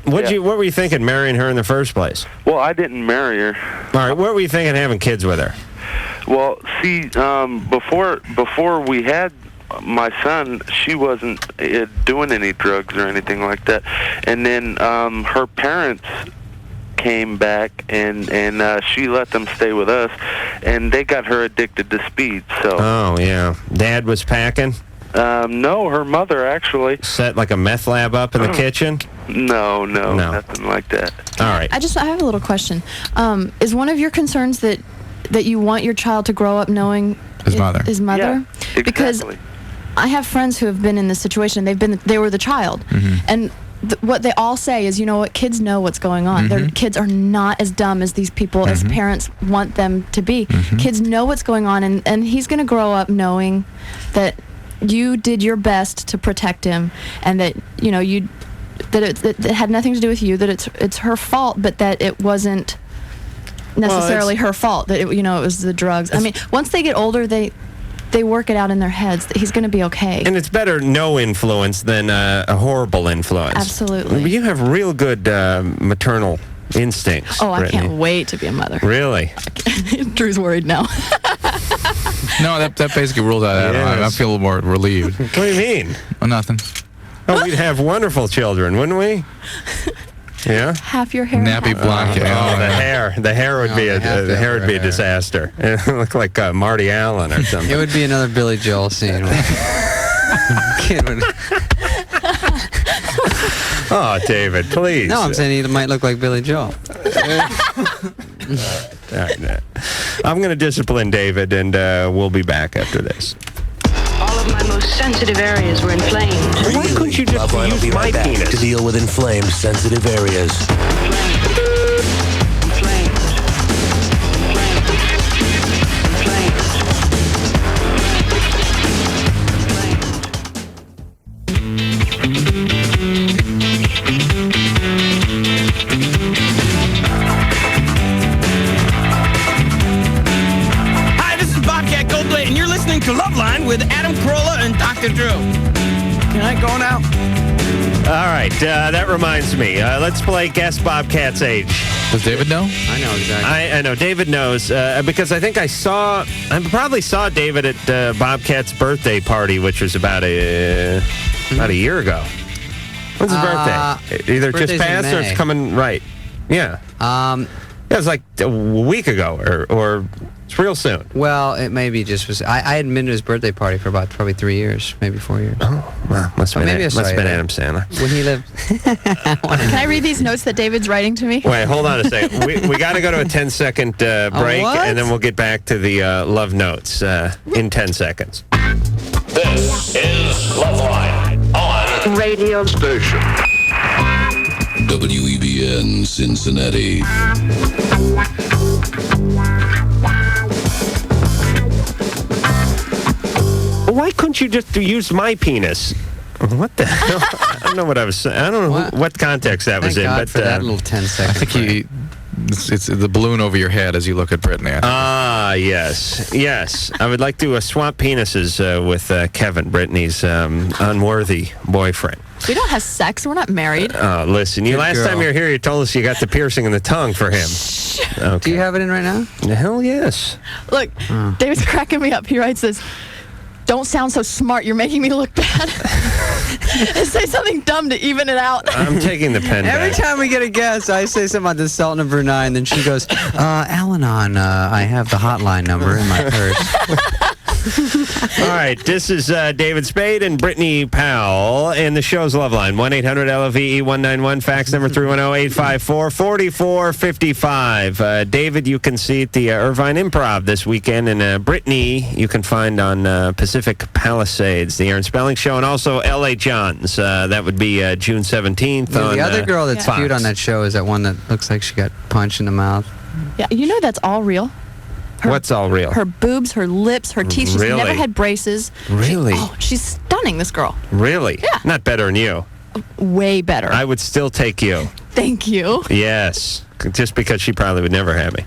What were you thinking marrying her in the first place? Well, I didn't marry her. All right, what were you thinking having kids with her? Well, see, before we had my son, she wasn't doing any drugs or anything like that. And then her parents came back, and she let them stay with us, and they got her addicted to speed. So. Oh yeah, Dad was packing. No, her mother actually set like a meth lab up in the kitchen. No, nothing like that. All right. I have a little question. Is one of your concerns that you want your child to grow up knowing his mother? Yeah, exactly. Because I have friends who have been in this situation. They were the child, and what they all say is, you know what, kids know what's going on. Their kids are not as dumb as these people, as parents want them to be. Kids know what's going on, and he's going to grow up knowing that you did your best to protect him, and that it had nothing to do with you, that it's her fault, but that it wasn't necessarily her fault, that it was the drugs. I mean, once they get older, they work it out in their heads that he's going to be okay. And it's better no influence than a horrible influence. Absolutely. You have real good maternal instincts. Oh, I Brittney. can't wait to be a mother. Really? Drew's worried now. No, that basically rules out Adam. I feel a little more relieved. What do you mean? Oh, nothing. Oh, we'd have wonderful children, wouldn't we? Yeah. Half your hair. Nappy blonde. The hair would be a disaster. It would look like Marty Allen or something. It would be another Billy Joel scene. Kid would. Oh, David, please. No, I'm saying he might look like Billy Joel. All right, I'm going to discipline David, and we'll be back after this. All of my most sensitive areas were inflamed. Why couldn't you just LoveLine will be right back to deal with inflamed, sensitive areas. To LoveLine with Adam Carolla and Dr. Drew. Can I go now? All right, that reminds me. Let's play Guess Bobcat's Age. Does David know? I know exactly. I know. David knows because I think I probably saw David at Bobcat's birthday party, which was about a year ago. When's his birthday? Either just passed or it's coming right. Yeah. It was like a week ago, or It's It's real soon. Well, it maybe just was. I hadn't been to his birthday party for about probably 3 years, maybe 4 years. Oh, well, must have been Adam Sandler. When he lived. Can I read these notes that David's writing to me? Wait, hold on a second. We got to go to a 10-second break, what? and then we'll get back to the love notes in 10 seconds. This is LoveLine on Radio Station. WEBN Cincinnati. Why couldn't you just use my penis? What the hell? I don't know what I was saying. I don't know what context that was in. God But for that little 10 seconds. I think it's the balloon over your head as you look at Brittney. Ah, yes. I would like to swap penises with Kevin, Brittany's unworthy boyfriend. We don't have sex. We're not married. Listen, last time you were here, you told us you got the piercing in the tongue for him. Okay. Do you have it in right now? Hell yes. Look, David's cracking me up. He writes this. Don't sound so smart. You're making me look bad. Say something dumb to even it out. I'm taking the pen Every back. time we get a guest, I say something about the salt number 9, then she goes, Al-Anon, I have the hotline number in my purse. All right, this is David Spade and Brittney Powell, and the show's Loveline, 1-800-LOVE-191, fax number 310-854-4455. David, you can see at the Irvine Improv this weekend, and Brittney you can find on Pacific Palisades, the Aaron Spelling Show, and also L.A. John's. That would be June 17th on The other girl that's Fox. cute on that show is that one that looks like she got punched in the mouth. Yeah, you know that's all real. What's all real? Her boobs, her lips, her teeth. She's Really? never had braces. Really? She's stunning, this girl. Really? Yeah. Not better than you. Way better. I would still take you. Thank you. Yes. Just because she probably would never have me.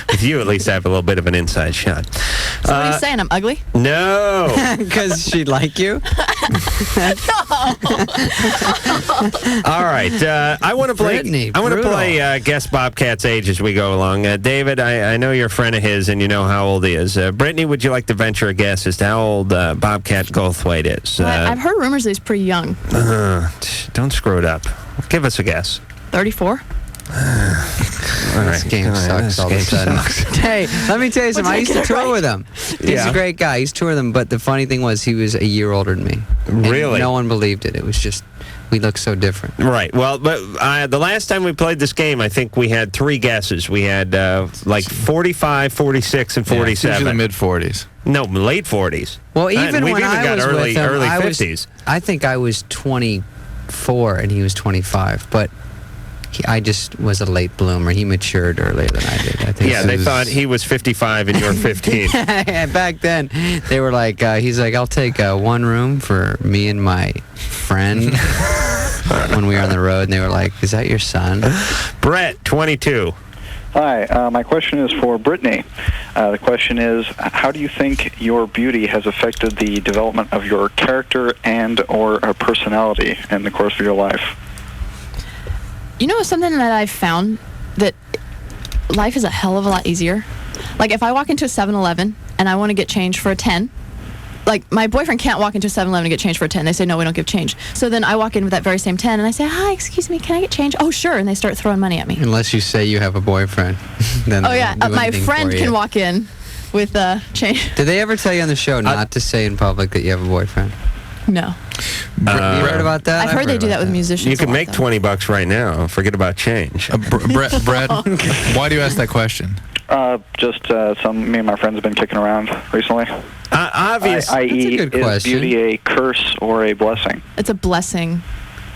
With you, at least, I have a little bit of an inside shot. So what are you saying? I'm ugly? No. Because she'd like you? All right. I want to play. Brittney, I want to brutal. play Guess Bobcat's age as we go along. David, I know you're a friend of his, and you know how old he is. Brittney, would you like to venture a guess as to how old Bobcat Goldthwait is? Well, I've heard rumors that he's pretty young. Don't screw it up. Give us a guess. 34? All right. This game sucks all of a sudden. Hey, let me tell you something. I used to tour with him. He's a great guy. I used to tour with him, but the funny thing was he was a year older than me. And Really? no one believed it. It was just, we looked so different. Right. Well, but the last time we played this game, I think we had 3 guesses. We had like 45, 46, and 47. Usually mid-40s. No, late 40s. Well, even we've when even I got was early, with him, early 50s. I think I was 24 and he was 25, but I just was a late bloomer. He matured earlier than I did. I think. Yeah, they thought he was 55 and you were 15. Back then, they were like, he's like, I'll take one room for me and my friend when we were on the road, and they were like, is that your son? Brett, 22. Hi, my question is for Brittney. The question is, how do you think your beauty has affected the development of your character and or personality in the course of your life? You know something that I've found? That life is a hell of a lot easier. Like if I walk into a 7-Eleven and I want to get change for a 10, like my boyfriend can't walk into a 7-Eleven and get change for a 10. They say, no, we don't give change. So then I walk in with that very same 10 and I say, hi, excuse me, can I get change? Oh, sure. And they start throwing money at me. Unless you say you have a boyfriend. Then Oh, they yeah. won't do My anything friend for can you. walk in with change. Did they ever tell you on the show not to say in public that you have a boyfriend? No. You heard about that? I've heard they do that with musicians. You can a lot, make though. $20 right now. Forget about change. Brett, why do you ask that question? Just me and my friends have been kicking around recently. Obvious. I.e., That's a good is question. beauty a curse or a blessing? It's a blessing.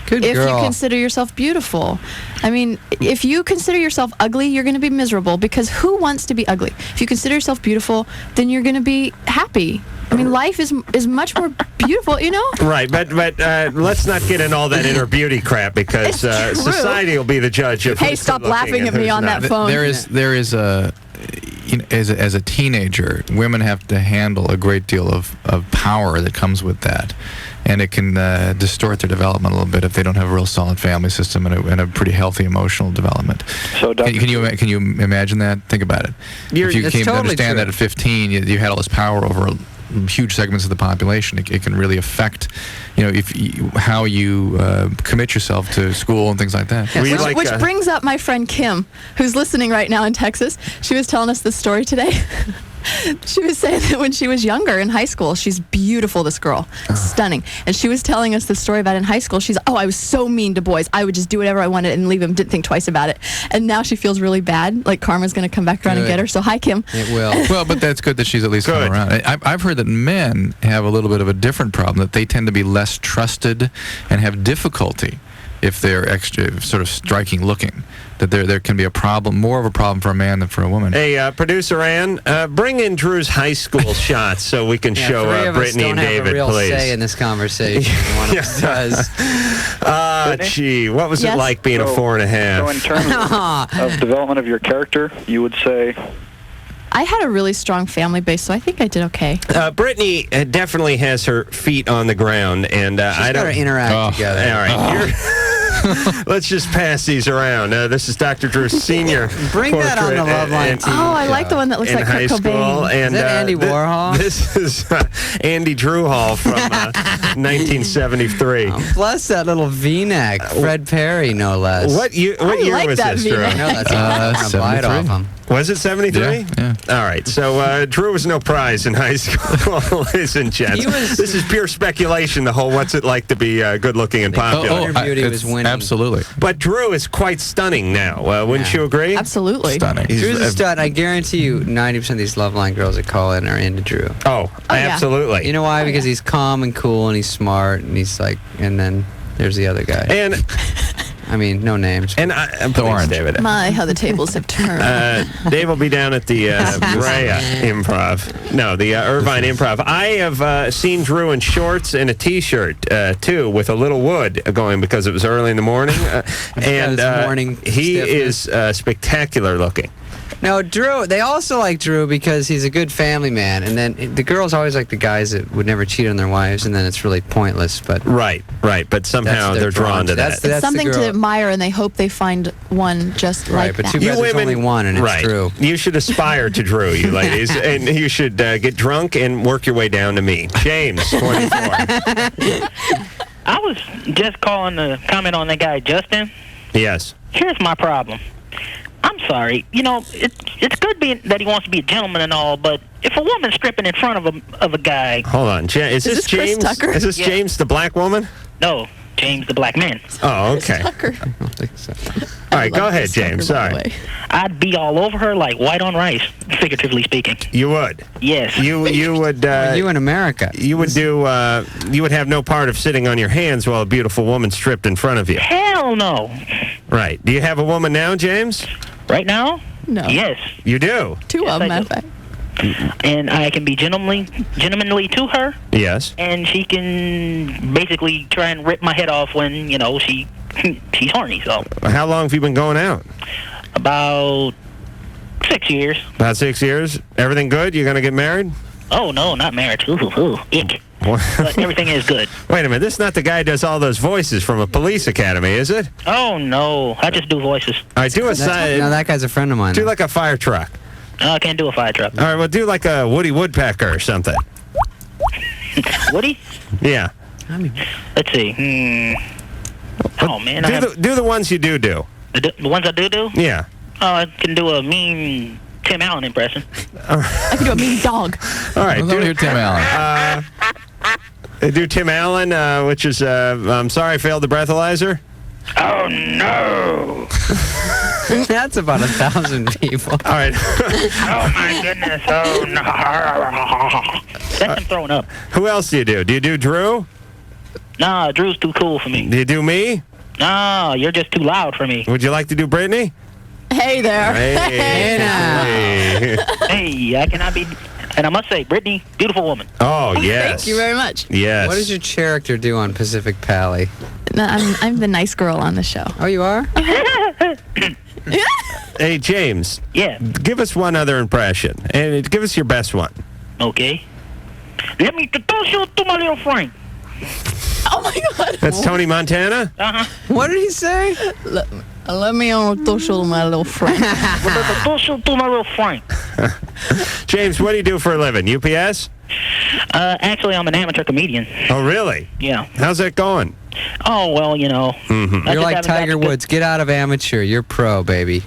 Good if girl. you consider yourself beautiful. I mean, if you consider yourself ugly, you're going to be miserable because who wants to be ugly? If you consider yourself beautiful, then you're going to be happy. I mean, life is much more beautiful, you know? Right, but let's not get in all that inner beauty crap because It's true. society will be the judge of Hey, who's stop good looking laughing and at me who's on not. that phone. There is a, you know, as a teenager, women have to handle a great deal of power that comes with that. And it can distort their development a little bit if they don't have a real solid family system and a pretty healthy emotional development. So, can you imagine that? Think about it. If you it's came to totally understand true. that at 15, you had all this power over huge segments of the population. It can really affect, you know, how you commit yourself to school and things like that. Yes, which brings up my friend Kim, who's listening right now in Texas. She was telling us this story today. She was saying that when she was younger in high school, she's beautiful, this girl. Stunning. And she was telling us the story about in high school. She's, I was so mean to boys. I would just do whatever I wanted and leave them, didn't think twice about it. And now she feels really bad, like karma's going to come back around and get her. So hi, Kim. It will. Well, but that's good that she's at least come around. I've heard that men have a little bit of a different problem, that they tend to be less trusted and have difficulty if they're extra sort of striking looking. That there can be a problem, more of a problem for a man than for a woman. Hey, producer Ann, bring in Drew's high school shots so we can show Brittney and David, please. Don't have a real please. say in this conversation. One of us does. Gee, what was it like being a 4.5? So in terms of development of your character, you would say... I had a really strong family base, so I think I did okay. Brittney definitely has her feet on the ground, and I don't... She's gotta interact together. All right, let's just pass these around. This is Dr. Drew's senior Bring that on the LoveLine TV. I like the one that looks like high Kurt school. Cobain. And, is that Andy Warhol? This is Andy Drewhall from 1973. Plus that little V-neck, Fred Perry, no less. What year was this, Drew? I know that's a bite off him. Was it 73? Yeah. All right. So Drew was no prize in high school, ladies and gents. This is pure speculation, the whole what's it like to be good-looking and popular. Beauty was winning. Absolutely. But Drew is quite stunning now. Wouldn't you agree? Absolutely. Stunning. Drew's a stud. I guarantee you 90% of these LoveLine girls that call in are into Drew. Oh, absolutely. You know why? Because he's calm and cool and he's smart and he's like, and then there's the other guy. And... I mean, no names. And Orange. David. My, how the tables have turned. Dave will be down at the Brea Improv. No, the Irvine Improv. I have seen Drew in shorts and a T-shirt, too, with a little wood going because it was early in the morning. And he is spectacular looking. No, Drew, they also like Drew because he's a good family man. And then the girls always like the guys that would never cheat on their wives, and then it's really pointless. But Right. But somehow they're drawn to that. It's something to admire, and they hope they find one just like but that. too bad there's only one, and it's Drew. You should aspire to Drew, you ladies, and you should get drunk and work your way down to me. James, 24. I was just calling to comment on that guy, Justin. Yes. Here's my problem. I'm sorry. You know, it's good being that he wants to be a gentleman and all, but if a woman's stripping in front of a guy... Hold on. Is this James? Chris Tucker? Is this James, the black woman? No, James, the black man. Oh, okay. Tucker. I don't think so. All right, go ahead, James. Sorry. I'd be all over her like white on rice, figuratively speaking. You would? Yes. You would... you in America. You would do... you would have no part of sitting on your hands while a beautiful woman stripped in front of you. Hell no. Right. Do you have a woman now, James? Right now? No. Yes. You do? Two of them, matter of fact. And I can be gentlemanly to her. Yes. And she can basically try and rip my head off when, you know, she's horny. So. How long have you been going out? About 6 years. About 6 years? Everything good? You going to get married? Oh, no, not married. Ooh, ick. But everything is good. Wait a minute. This is not the guy who does all those voices from a police academy, is it? Oh, no. I just do voices. All right, do a side. No, that guy's a friend of mine. Do like a fire truck. No, I can't do a fire truck. All right, well, do like a Woody Woodpecker or something. Woody? Yeah. Let's see. Oh, man. Do the ones you do. The ones I do? Yeah. Oh, I can do a mean Tim Allen impression. I can do a mean dog. All right. Do your Tim Allen. Do Tim Allen, which is, I'm sorry, I failed the breathalyzer. Oh, no. That's about 1,000 people. All right. Oh, my goodness. Oh, no. That's him throwing up. Who else do you do? Do you do Drew? Nah, Drew's too cool for me. Do you do me? No, you're just too loud for me. Would you like to do Brittney? Hey there. Hey now. Hey, I cannot be... And I must say, Brittney, beautiful woman. Oh, yes. Thank you very much. Yes. What does your character do on Pacific Pally? No, I'm the nice girl on the show. Oh, you are? Hey, James. Yeah. Give us one other impression. And give us your best one. Okay. Let me toss you to my little friend. Oh, my God. That's Tony Montana? Uh-huh. What did he say? Let me on toss you to my little friend. Toss you to my little friend. James, what do you do for a living? UPS? Actually, I'm an amateur comedian. Oh, really? Yeah. How's that going? Oh, well, you know. Mm-hmm. You're like Tiger Woods. Get out of amateur. You're pro, baby.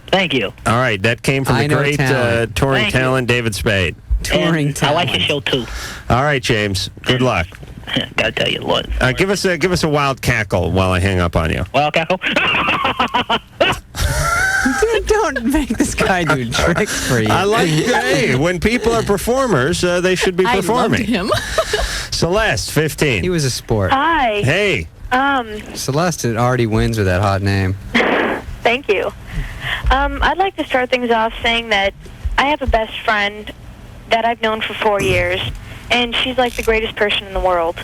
Thank you. All right, that came from I the know great talent. touring Thank you. talent, David Spade. Touring And I talent. like your show, too. All right, James. Good luck. Gotta tell you what. Give us a wild cackle while I hang up on you. Well, Cackle. Dude, don't make this guy do tricks for you. I like, hey, when people are performers, they should be performing. I loved him. Celeste, 15. He was a sport. Hi. Hey. Celeste already wins with that hot name. Thank you. I'd like to start things off saying that I have a best friend that I've known for 4 years, and she's like the greatest person in the world.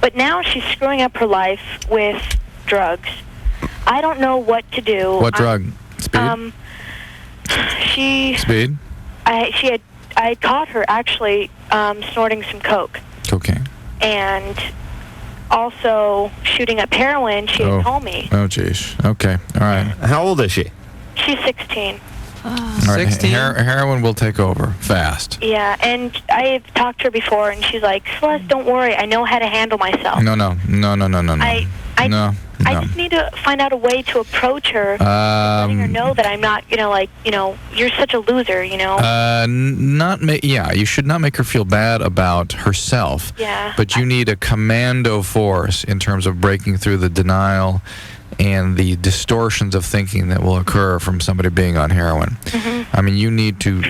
But now she's screwing up her life with drugs. I don't know what to do. What drug? Speed? Speed? I had caught her actually snorting some coke. Cocaine. And also shooting up heroin. She had told me. Oh, jeez. Okay. All right. How old is she? She's 16. All right. 16? Heroin will take over fast. Yeah, and I've talked to her before, and she's like, Celeste, don't worry. I know how to handle myself. No. I just need to find out a way to approach her, letting her know that I'm not, you're such a loser, You should not make her feel bad about herself. Yeah. But you need a commando force in terms of breaking through the denial and the distortions of thinking that will occur from somebody being on heroin. Mm-hmm. I mean, you need to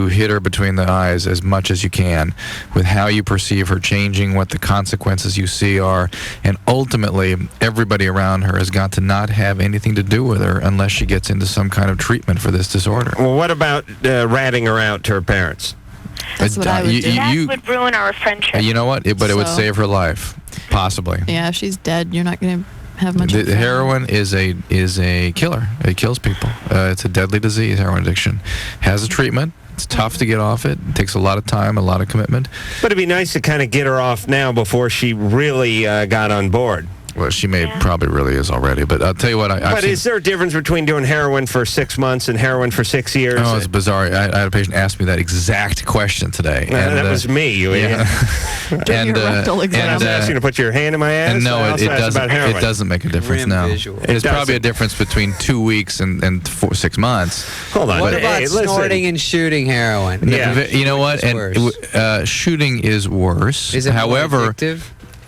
hit her between the eyes as much as you can with how you perceive her changing, what the consequences you see are, and ultimately, everybody around her has got to not have anything to do with her unless she gets into some kind of treatment for this disorder. Well, what about ratting her out to her parents? That's what I would do. That would ruin our friendship. You know what? It would So- save her life, possibly. Yeah, if she's dead, you're not going to have much. The heroin is a killer. It kills people. It's a deadly disease. Heroin addiction has a treatment. It's tough to get off it. It takes a lot of time, a lot of commitment. But it'd be nice to kind of get her off now before she really got on board. Well, she probably really is already. But I'll tell you what. But is there a difference between doing heroin for 6 months and heroin for 6 years? Oh, it's bizarre. I had a patient ask me that exact question today. That was me, you idiot. And I was asking you to put your hand in my ass. And no, I it also asked about heroin. doesn't. It doesn't make a difference now. There's probably a difference between 2 weeks and 6 months. Hold on. What about snorting and shooting heroin? Yeah. You know what? Shooting is worse. Is it However, more addictive?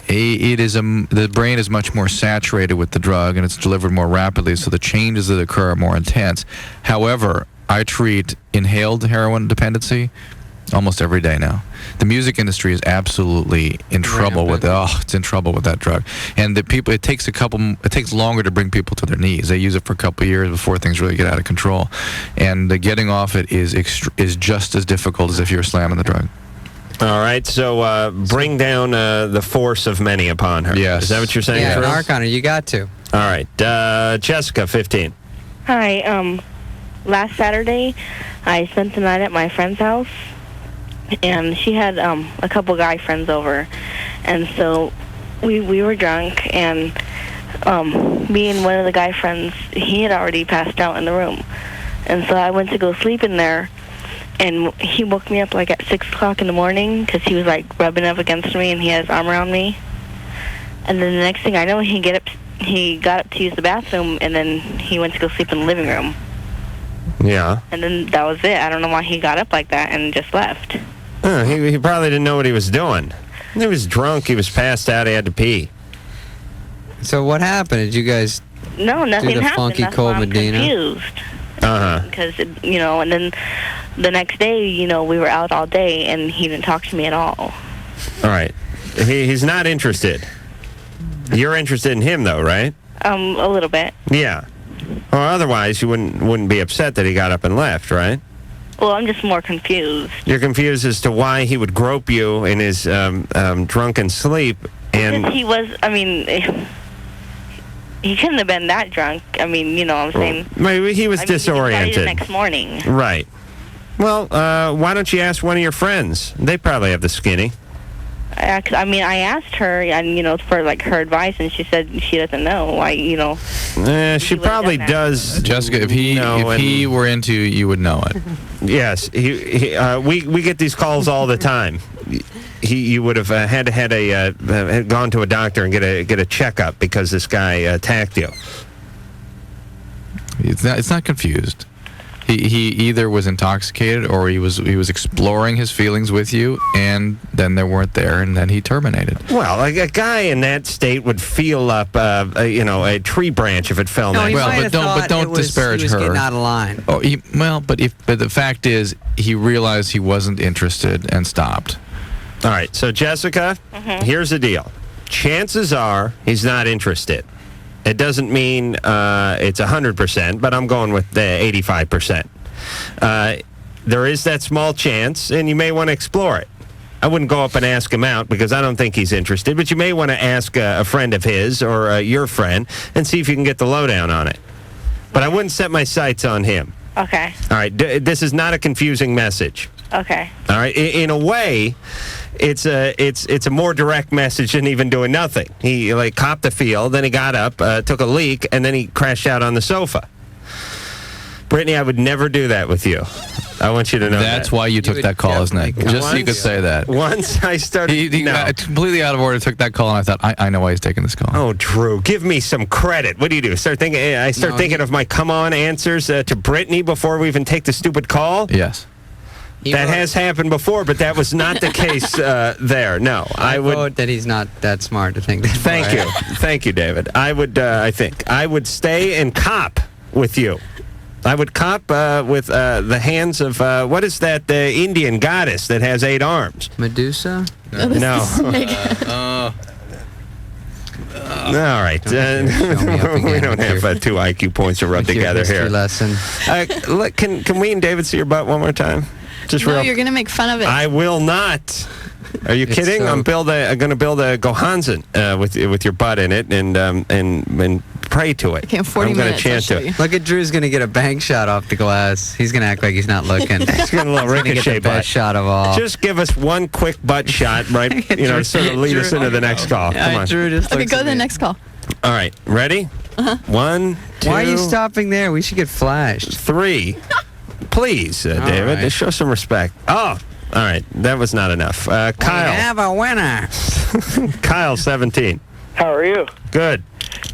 it is the brain is much more saturated with the drug, and it's delivered more rapidly, so the changes that occur are more intense. However, I treat inhaled heroin dependency almost every day now. The music industry is absolutely in trouble with it's in trouble with that drug. And the people, it takes longer to bring people to their knees. They use it for a couple of years before things really get out of control. And getting off it is just as difficult as if you were slamming the drug. All right, so bring down the force of many upon her. Yes. Is that what you're saying? Yeah, Chris? narc on her. You got to. All right, Jessica, 15. Hi, last Saturday, I spent the night at my friend's house, and she had a couple guy friends over, and so we were drunk, and me and one of the guy friends, he had already passed out in the room, and so I went to go sleep in there, and he woke me up like at 6 o'clock in the morning because he was like rubbing up against me, and he had his arm around me, and then the next thing I know, he got up to use the bathroom, and then he went to go sleep in the living room. Yeah. And then that was it. I don't know why he got up like that and just left. He probably didn't know what he was doing. He was drunk. He was passed out. He had to pee. So what happened? Did you guys No, nothing do the happened. funky That's cold why I'm Medina? confused. Uh-huh. Because, and then the next day, we were out all day, and he didn't talk to me at all. All right. He's not interested. You're interested in him, though, right? A little bit. Yeah. Or otherwise, you wouldn't be upset that he got up and left, right? Well, I'm just more confused. You're confused as to why he would grope you in his drunken sleep, and Because he was, he couldn't have been that drunk. What I'm saying? Maybe he was He decided disoriented. the next morning. Right. Well, why don't you ask one of your friends? They probably have the skinny. I mean, I asked her, and for like her advice, and she said she doesn't know. She probably does. Jessica, if he were into you, you would know it. Yes, we get these calls all the time. You would have had gone to a doctor and get a checkup because this guy attacked you. It's not confused. He either was intoxicated or he was exploring his feelings with you, and then they weren't there, and then he terminated. Well, like a guy in that state would feel up, a tree branch if it fell down. But don't disparage her. He was getting out of line. Oh, but the fact is, he realized he wasn't interested and stopped. All right, so Jessica, here's the deal. Chances are he's not interested. It doesn't mean it's 100%, but I'm going with the 85%. There is that small chance, and you may want to explore it. I wouldn't go up and ask him out because I don't think he's interested, but you may want to ask a friend of his or your friend and see if you can get the lowdown on it. But I wouldn't set my sights on him. Okay. All right, this is not a confusing message. Okay. All right, in a way, it's a more direct message than even doing nothing. He copped the feel, then he got up, took a leak, and then he crashed out on the sofa. Brittney, I would never do that with you. I want you to know That's why you took that call, isn't it? Just so you could say that. Once I started... He completely out of order took that call, and I thought, I know why he's taking this call. Oh, Drew, give me some credit. What do you do? I start thinking of my come-on answers to Brittney before we even take the stupid call? Yes. That has happened before, but that was not the case there. No, I would that he's not that smart to think that. Thank you, David. I would stay and cop with you. I would cop with the hands of what is that Indian goddess that has 8 arms? Medusa? No. All right. We don't have 2 IQ points to rub together here. Lesson. Can we and David see your butt one more time? You're going to make fun of it. I will not. Are you kidding? I'm going to build a Gohanzen with your butt in it and pray to it. Okay, in 40 I'm going to minutes, chant it. Look at Drew's going to get a bank shot off the glass. He's going to act like he's not looking. He's got a little ricochet butt. Best shot of all. Just give us one quick butt shot, right? To sort of lead us into the next call. Come on. Drew just Okay, go to the next call. All right, ready? 1, 2. Why are you stopping there? We should get flashed. 3. Please, David, right. show some respect. Oh, all right. That was not enough. Kyle. We have a winner. Kyle, 17. How are you? Good.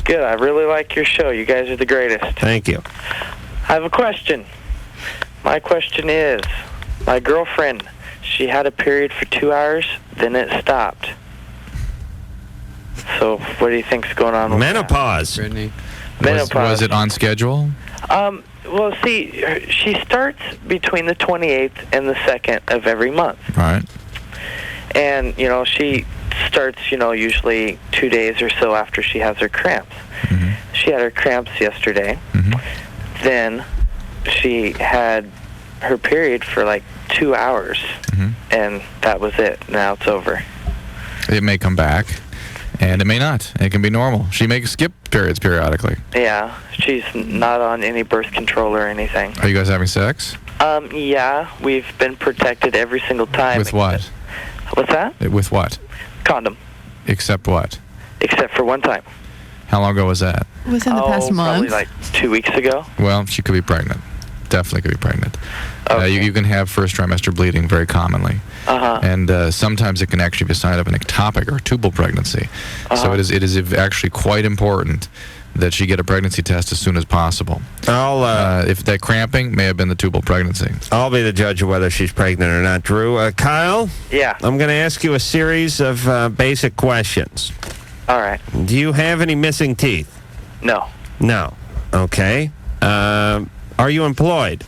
Good. I really like your show. You guys are the greatest. Thank you. I have a question. My question is, my girlfriend, she had a period for 2 hours, then it stopped. So what do you think's going on with Menopause. Brittney. Menopause. Was it on schedule? Well, see, she starts between the 28th and the 2nd of every month. Right. And, she starts, usually 2 days or so after she has her cramps. Mm-hmm. She had her cramps yesterday. Mm-hmm. Then she had her period for like 2 hours. Mm-hmm. And that was it. Now it's over. It may come back, and it may not. It can be normal. She may skip periods periodically. Yeah. She's not on any birth control or anything. Are you guys having sex? Yeah. We've been protected every single time. With what? What's that? With what? Condom. Except what? Except for one time. How long ago was that? Within the past month. Probably like 2 weeks ago. Well, she could be pregnant. Definitely could be pregnant. Okay. You can have first trimester bleeding very commonly. Uh-huh. And sometimes it can actually be a sign of an ectopic or tubal pregnancy. So it is actually quite important that she get a pregnancy test as soon as possible. If that cramping may have been the tubal pregnancy. I'll be the judge of whether she's pregnant or not, Drew. Kyle? Yeah. I'm going to ask you a series of basic questions. All right. Do you have any missing teeth? No. No. Okay. Are you employed?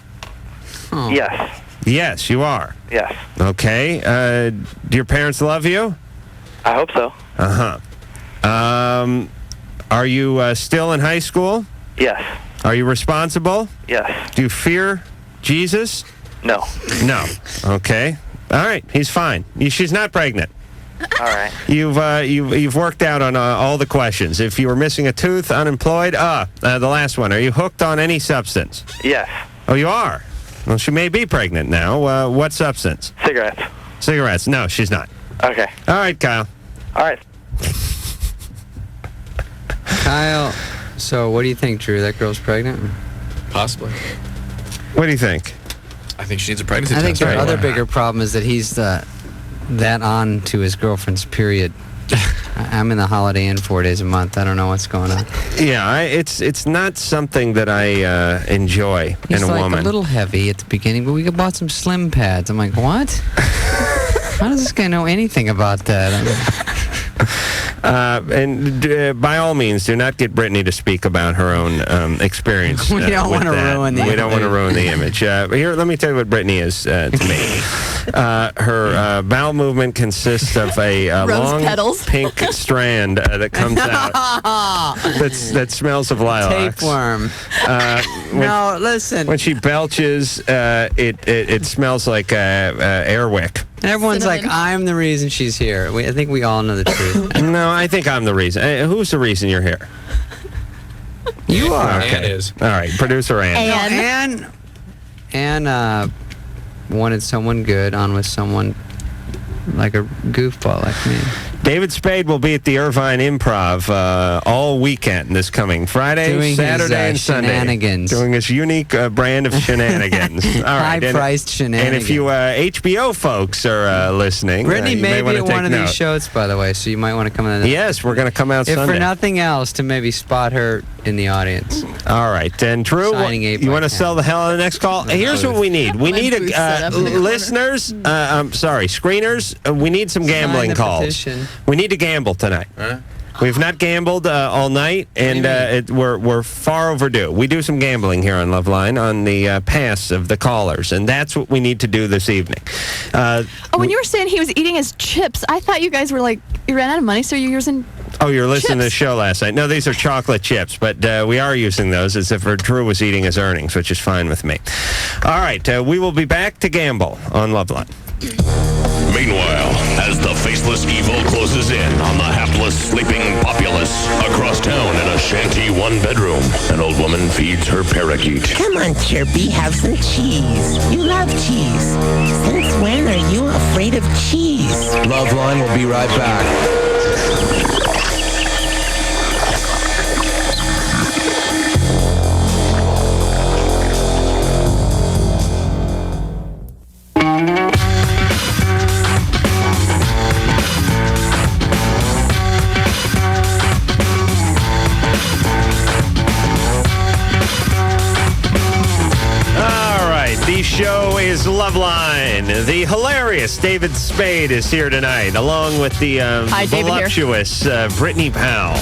Yes. Yes, you are. Yes. Okay. Do your parents love you? I hope so. Uh-huh. Are you still in high school? Yes. Are you responsible? Yes. Do you fear Jesus? No. No. Okay. All right. He's fine. She's not pregnant. All right. You've worked out on all the questions. If you were missing a tooth, unemployed, the last one. Are you hooked on any substance? Yes. Oh, you are? Well, she may be pregnant now. What substance? Cigarettes. Cigarettes. No, she's not. Okay. All right, Kyle. All right. Kyle, so what do you think, Drew? That girl's pregnant? Possibly. What do you think? I think she needs a pregnancy I think test. the other bigger problem is that he's that on to his girlfriend's period. I'm in the Holiday Inn 4 days a month. I don't know what's going on. Yeah, it's not something that I enjoy He's in a like woman. a little heavy at the beginning, but we bought some slim pads. I'm like, what? How does this guy know anything about that? By all means, do not get Brittney to speak about her own experience. We don't want to ruin the We don't want to ruin the image. Here, let me tell you what Brittney is to me. Her bowel movement consists of a long petals. pink strand that comes out that smells of lilacs. Tapeworm. No, listen. When she belches, it smells like airwick. And everyone's like, I'm the reason she's here. I think we all know the truth. No, I think I'm the reason. Who's the reason you're here? You are. Okay. Ann is. All right, producer Ann. Ann wanted someone good on with someone like a goofball like me. David Spade will be at the Irvine Improv all weekend this coming Friday, Doing Saturday, his, and Sunday. shenanigans. Doing his unique brand of shenanigans. All right, High-priced shenanigans. And if you HBO folks are listening, Brittney you may may be at want to one take of note. these shows, by the way, so you might want to come in. Yes, we're going to come out if Sunday. for nothing else, to maybe spot her in the audience. All right, and Drew, Signing 8 you by want to 10. sell the hell out of the next call? Here's what we need. We need booth set up in the listeners. I'm sorry, screeners. We need some gambling the calls. petition. We need to gamble tonight. We've not gambled all night, and we're far overdue. We do some gambling here on LoveLine on the pass of the callers, and that's what we need to do this evening. When you were saying he was eating his chips, I thought you guys were like, you ran out of money, so you're using. Oh, you were listening to the Chips. show last night. No, these are chocolate chips, but we are using those as if Drew was eating his earnings, which is fine with me. All right, we will be back to gamble on LoveLine. Meanwhile, as the faceless evil closes in on the hapless, sleeping populace across town in a shanty one-bedroom, an old woman feeds her parakeet. Come on, Chirpy, have some cheese. You love cheese. Since when are you afraid of cheese? LoveLine will be right back. The show is LoveLine. The hilarious David Spade is here tonight, along with the voluptuous Brittney Powell,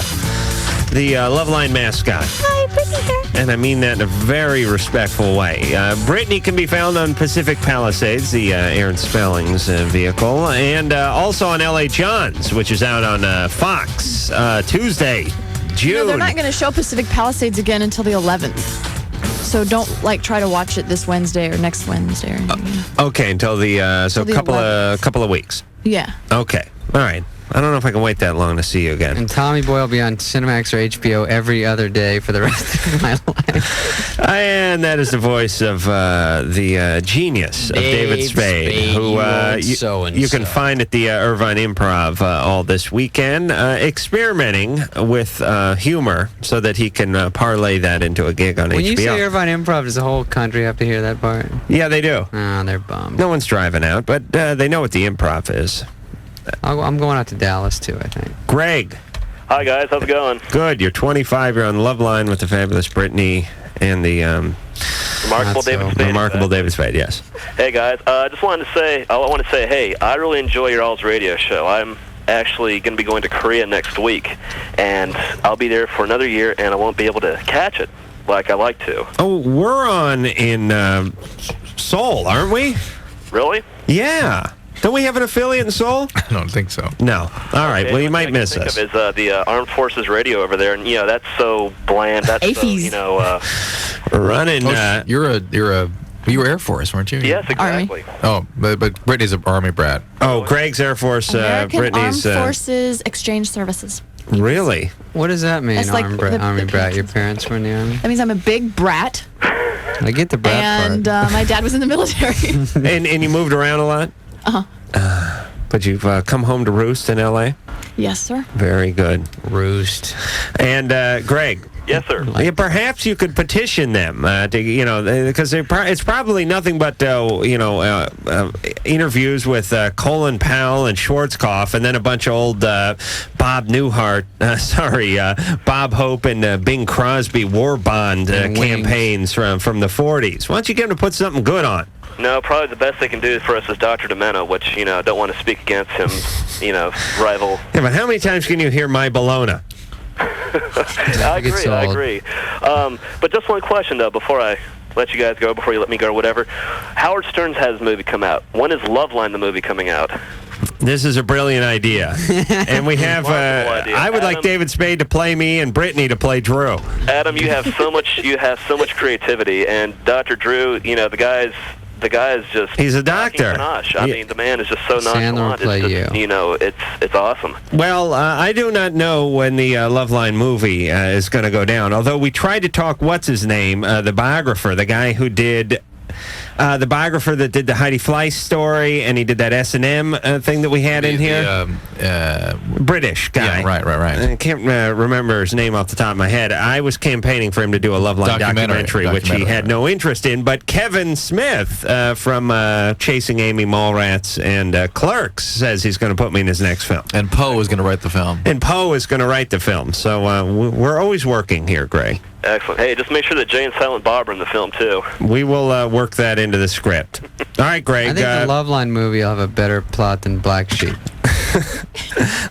the LoveLine mascot. Hi, Brittney here. And I mean that in a very respectful way. Brittney can be found on Pacific Palisades, the Aaron Spellings vehicle, and also on L.A. John's, which is out on Fox Tuesday, June. No, they're not going to show Pacific Palisades again until the 11th. So don't try to watch it this Wednesday or next Wednesday or anything. Okay, until the so the couple of weeks. Yeah. Okay, all right. I don't know if I can wait that long to see you again. And Tommy Boy will be on Cinemax or HBO every other day for the rest of my life. And that is the voice of the genius of David Spade, who you can find at the Irvine Improv all this weekend, experimenting with humor so that he can parlay that into a gig on HBO. When you say Irvine Improv, does the whole country have to hear that part? Yeah, they do. Oh, they're bummed. No one's driving out, but they know what the Improv is. I'm going out to Dallas, too, I think. Greg. Hi, guys. How's it going? Good. You're 25. You're on LoveLine with the fabulous Brittney and the Remarkable David Spade. Remarkable David Spade, yes. Hey, guys. I want to say, hey, I really enjoy your all's radio show. I'm actually going to be going to Korea next week, and I'll be there for another year, and I won't be able to catch it like I like to. Oh, we're on in Seoul, aren't we? Really? Yeah. Don't we have an affiliate in Seoul? I don't think so. No. All right. Okay, Well, you might miss us. Is the Armed Forces radio over there, and that's so bland. That's so, running. You were Air Force, weren't you? Yes, exactly. Oh, but Brittany's an Army brat. Oh, Greg's Air Force. American Brittany's Armed Forces Exchange Services. Really? What does that mean, That's like Army brat? Your parents were in the Army? That means I'm a big brat. I get the brat And my dad was in the military. and you moved around a lot? Uh-huh. But you've come home to roost in L.A.? Yes, sir. Very good. Roost. And Greg. Yes, sir. Perhaps you could petition them to, because it's probably nothing but, interviews with Colin Powell and Schwarzkopf, and then a bunch of old Bob Hope and Bing Crosby war bond campaigns from the 40s. Why don't you get them to put something good on? No, probably the best they can do for us is Dr. Demento, which, I don't want to speak against him, rival. Yeah, but how many times can you hear my Bologna? I agree. But just one question, though, before I let you guys go, before you let me go or whatever. Howard Stern has his movie come out. When is LoveLine, the movie, coming out? This is a brilliant idea. And we have, I would like David Spade to play me and Brittney to play Drew. Adam, you have so much creativity, and Dr. Drew, the guy is just... He's a doctor. I mean, the man is just so nonchalant. It's awesome. Well, I do not know when the LoveLine movie is going to go down, although we tried to talk, what's his name, the biographer, the guy who did... the biographer that did the Heidi Fleiss story, and he did that S&M thing that we had in here. British guy. Yeah, right. I can't remember his name off the top of my head. I was campaigning for him to do a LoveLine documentary, which he had no interest in. But Kevin Smith from Chasing Amy Mallrats and Clerks says he's going to put me in his next film. And Poe is going to write the film. So we're always working here, Greg. Excellent. Hey, just make sure that Jay and Silent Bob are in the film, too. We will work that into the script. All right, Greg. I think the LoveLine movie will have a better plot than Black Sheep.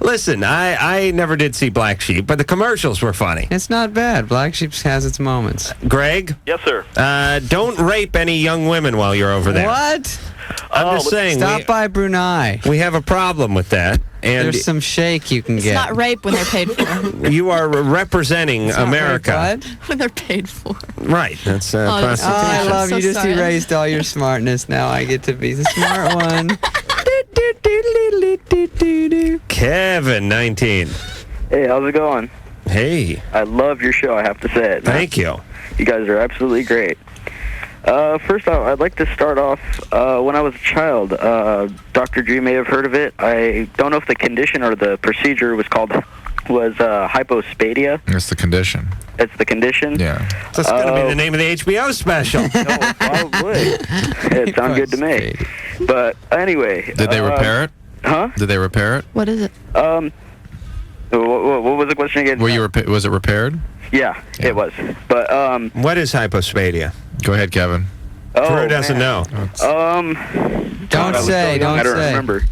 Listen, I never did see Black Sheep, but the commercials were funny. It's not bad. Black Sheep has its moments. Greg? Yes, sir. Don't rape any young women while you're over there. What? I'm just saying. Stop by Brunei. We have a problem with that. And there's some shake you can It's get. not rape when they're paid for. You are representing America. When they're paid for. Right. That's prostitution. I love you. Just sorry. erased all your smartness. Now I get to be the smart one. Kevin, 19. Hey, how's it going? Hey. I love your show, I have to say it. Thank you. You guys are absolutely great. First off, I'd like to start off, when I was a child, Dr. G may have heard of it. I don't know if the condition or the procedure was hypospadia. It's the condition. It's the condition? Yeah. That's going to be the name of the HBO special. No, probably. It sounds good to me. But anyway. Did they repair it? Huh? Did they repair it? What is it? What was the question again? Was it repaired? Yeah, it was. But what is hypospadia? Go ahead, Kevin. Drew doesn't know. Don't say. I don't remember.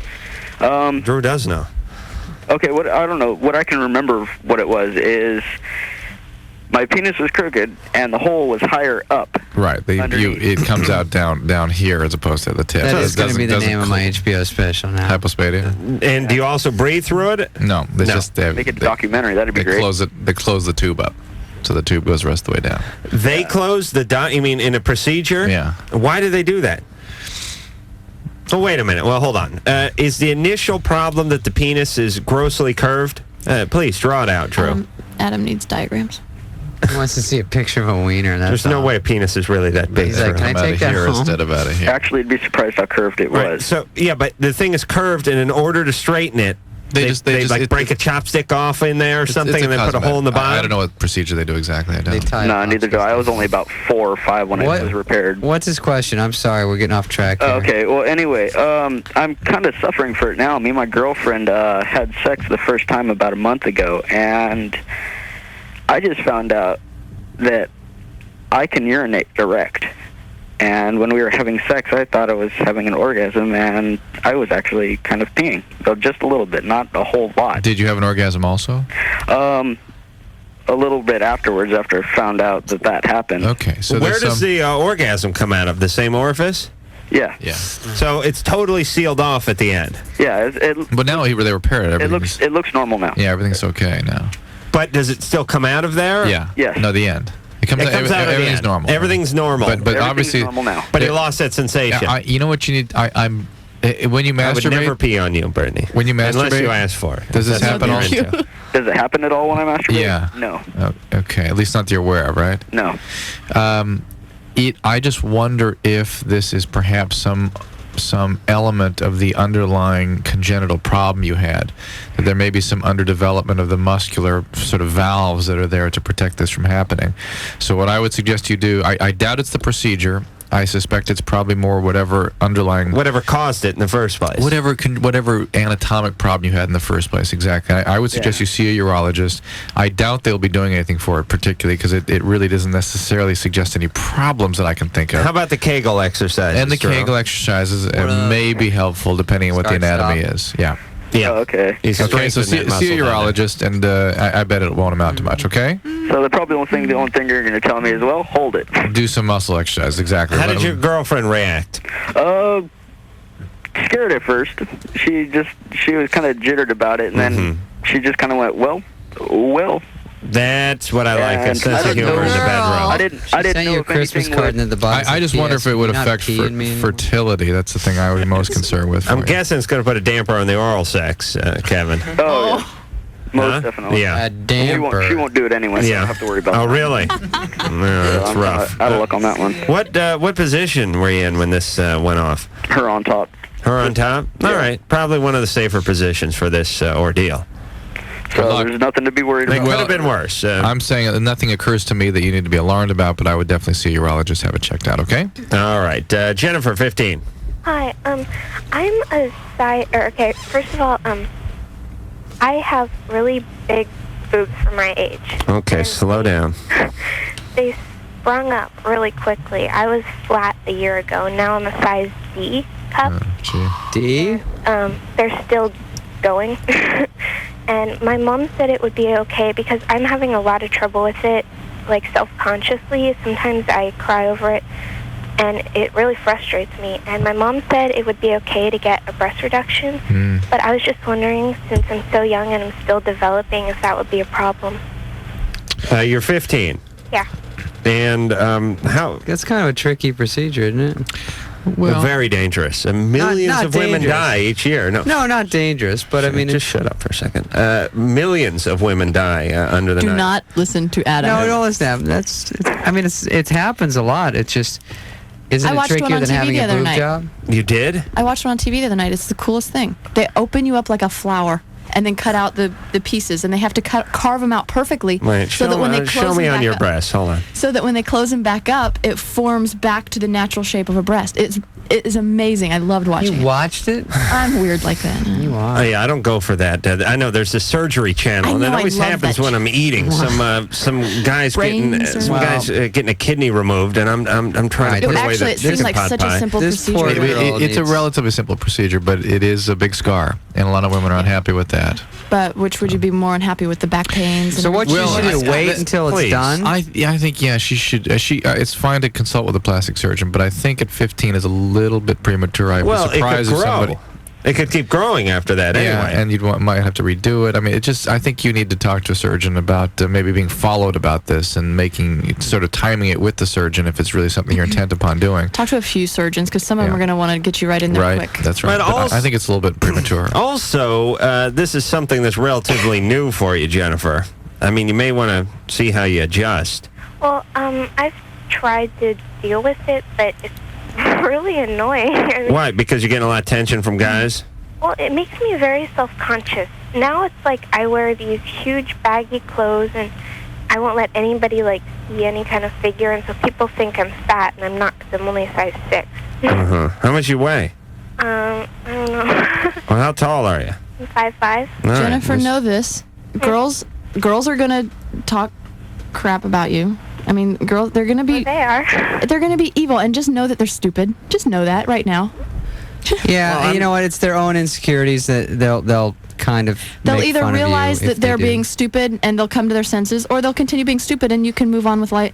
Drew does know. Okay, I don't know. What I can remember what it was is my penis was crooked and the hole was higher up. Right. It comes out down here as opposed to the tip. That is going to be the name of my HBO special now. Hypospadia. And do you also breathe through it? No. Just make it a documentary. That'd be great. They close the tube up, so the tube goes the rest of the way down. They close the you mean in a procedure? Yeah. Why do they do that? Oh, wait a minute. Well, hold on. Is the initial problem that the penis is grossly curved? Please, draw it out, Drew. Adam needs diagrams. He wants to see a picture of a wiener. There's no way a penis is really that big. He's like, can I take that home? Instead of out of here? Actually, you'd be surprised how curved it was. So, yeah, but the thing is curved, and in order to straighten it, they break a chopstick off in there or something and then put a hole in the bottom? I don't know what procedure they do exactly. I don't. No, neither do I. I was only about 4 or 5 when it was repaired. What's his question? I'm sorry, we're getting off track here. Okay, well, anyway, I'm kind of suffering for it now. Me and my girlfriend had sex the first time about a month ago, and I just found out that I can urinate direct. And when we were having sex, I thought I was having an orgasm, and I was actually kind of peeing. So just a little bit, not a whole lot. Did you have an orgasm also? A little bit afterwards, after I found out that happened. Okay, so where does the orgasm come out of? The same orifice? Yeah. Yeah. So it's totally sealed off at the end. Yeah. But now they repaired it. It looks normal now. Yeah, everything's okay now. But does it still come out of there? Yeah. Yes. No, the end. It comes out at the everything's end. normal. Everything's normal. But Everything's obviously normal now. But you lost that sensation. You know what you need? When you masturbate, I would never pee on you, Brittney. When you masturbate, unless you ask for it. Does this happen all? Does it happen at all when I masturbate? Yeah. No. Okay, at least not that you're aware of, right? No. I just wonder if this is perhaps some some element of the underlying congenital problem you had. That there may be some underdevelopment of the muscular sort of valves that are there to protect this from happening. So what I would suggest you do, I doubt it's the procedure. I suspect it's probably more whatever caused it in the first place. Whatever anatomic problem you had in the first place. Exactly. I would suggest you see a urologist. I doubt they'll be doing anything for it, particularly because it really doesn't necessarily suggest any problems that I can think of. How about the Kegel exercises? And the Kegel exercises may be helpful depending on what the anatomy is. Yeah. Yeah. Oh, okay. Okay, so see a urologist, and I bet it won't amount to much, okay? So the only thing you're going to tell me is, well, hold it. Do some muscle exercise, exactly. How did your girlfriend react? Scared at first. She was kind of jittered about it, and then she just kind of went, well. That's what I like, a sense of humor in the bedroom. I didn't know your if Christmas anything card would... in the box. I just wonder if it would affect fertility. That's the thing I was most concerned with. I'm guessing it's going to put a damper on the oral sex, Kevin. Oh, yeah. Most definitely. Yeah. A damper. She won't do it anyway, so I don't have to worry about that. Oh, really? That's rough. Out of luck on that one. What position were you in when this went off? Her on top. Her on top? Yeah. All right. Probably one of the safer positions for this ordeal. So there's nothing to be worried about. It could have been worse. I'm saying that nothing occurs to me that you need to be alarmed about, but I would definitely see a urologist, have it checked out, okay? All right. Jennifer, 15. Hi, I'm a okay, first of all, I have really big boobs for my age. Okay, slow down. They sprung up really quickly. I was flat a year ago. Now I'm a size D cup. D? They're still going. And my mom said it would be okay because I'm having a lot of trouble with it, like self-consciously. Sometimes I cry over it, and it really frustrates me. And my mom said it would be okay to get a breast reduction, but I was just wondering, since I'm so young and I'm still developing, if that would be a problem. You're 15. Yeah. And how? That's kind of a tricky procedure, isn't it? Well, very dangerous. And millions not of women dangerous. die each year. No, not dangerous, but I mean... Just shut up for a second. Millions of women die under the Do knife. not listen to Adam. No, don't listen to Adam. It happens a lot. It just... Isn't I it watched one trickier on than TV having the a other boob night. job? You did? I watched one on TV the other night. It's the coolest thing. They open you up like a flower and then cut out the pieces, and they have to carve them out perfectly. Wait, so that when they show close me them on back your up, breast. Hold on. So that when they close them back up, it forms back to the natural shape of a breast. It is amazing. I loved watching it. You watched it? I'm weird like that. You are. Oh, yeah, I don't go for that. I know there's a surgery channel, and I it know, always I love happens that when I'm eating. Some guys getting a kidney removed, and I'm trying to put away the it seemed like pot such a pie. simple procedure. It's a relatively simple procedure, but it is a big scar, and a lot of women are unhappy with that. But which would you be more unhappy with, the back pains? So what you should do, wait until it's done? I think she should. It's fine to consult with a plastic surgeon, but I think at 15 is a little bit premature. I was surprised if somebody. It could keep growing after that anyway. And might have to redo it. I mean, I think you need to talk to a surgeon about maybe being followed about this and sort of timing it with the surgeon if it's really something you're intent upon doing. Talk to a few surgeons, because some of them are going to want to get you right in there quick. That's right. But I think it's a little bit premature. Also, this is something that's relatively new for you, Jennifer. I mean, you may want to see how you adjust. Well, I've tried to deal with it, but it's really annoying. Why? Because you're getting a lot of attention from guys? Well, it makes me very self-conscious. Now it's like I wear these huge baggy clothes, and I won't let anybody see any kind of figure, and so people think I'm fat, and I'm not, because I'm only a size 6. How much you weigh? I don't know. Well, how tall are you? I'm 5'5". Jennifer, know this. Girls are going to talk crap about you. I mean, girls, they're going to be... They are. They're going to be evil, and just know that they're stupid. Just know that right now. Yeah, you know what? It's their own insecurities that they'll kind of They'll make either fun of you realize if that they're they do. being stupid and they'll come to their senses, or they'll continue being stupid and you can move on with life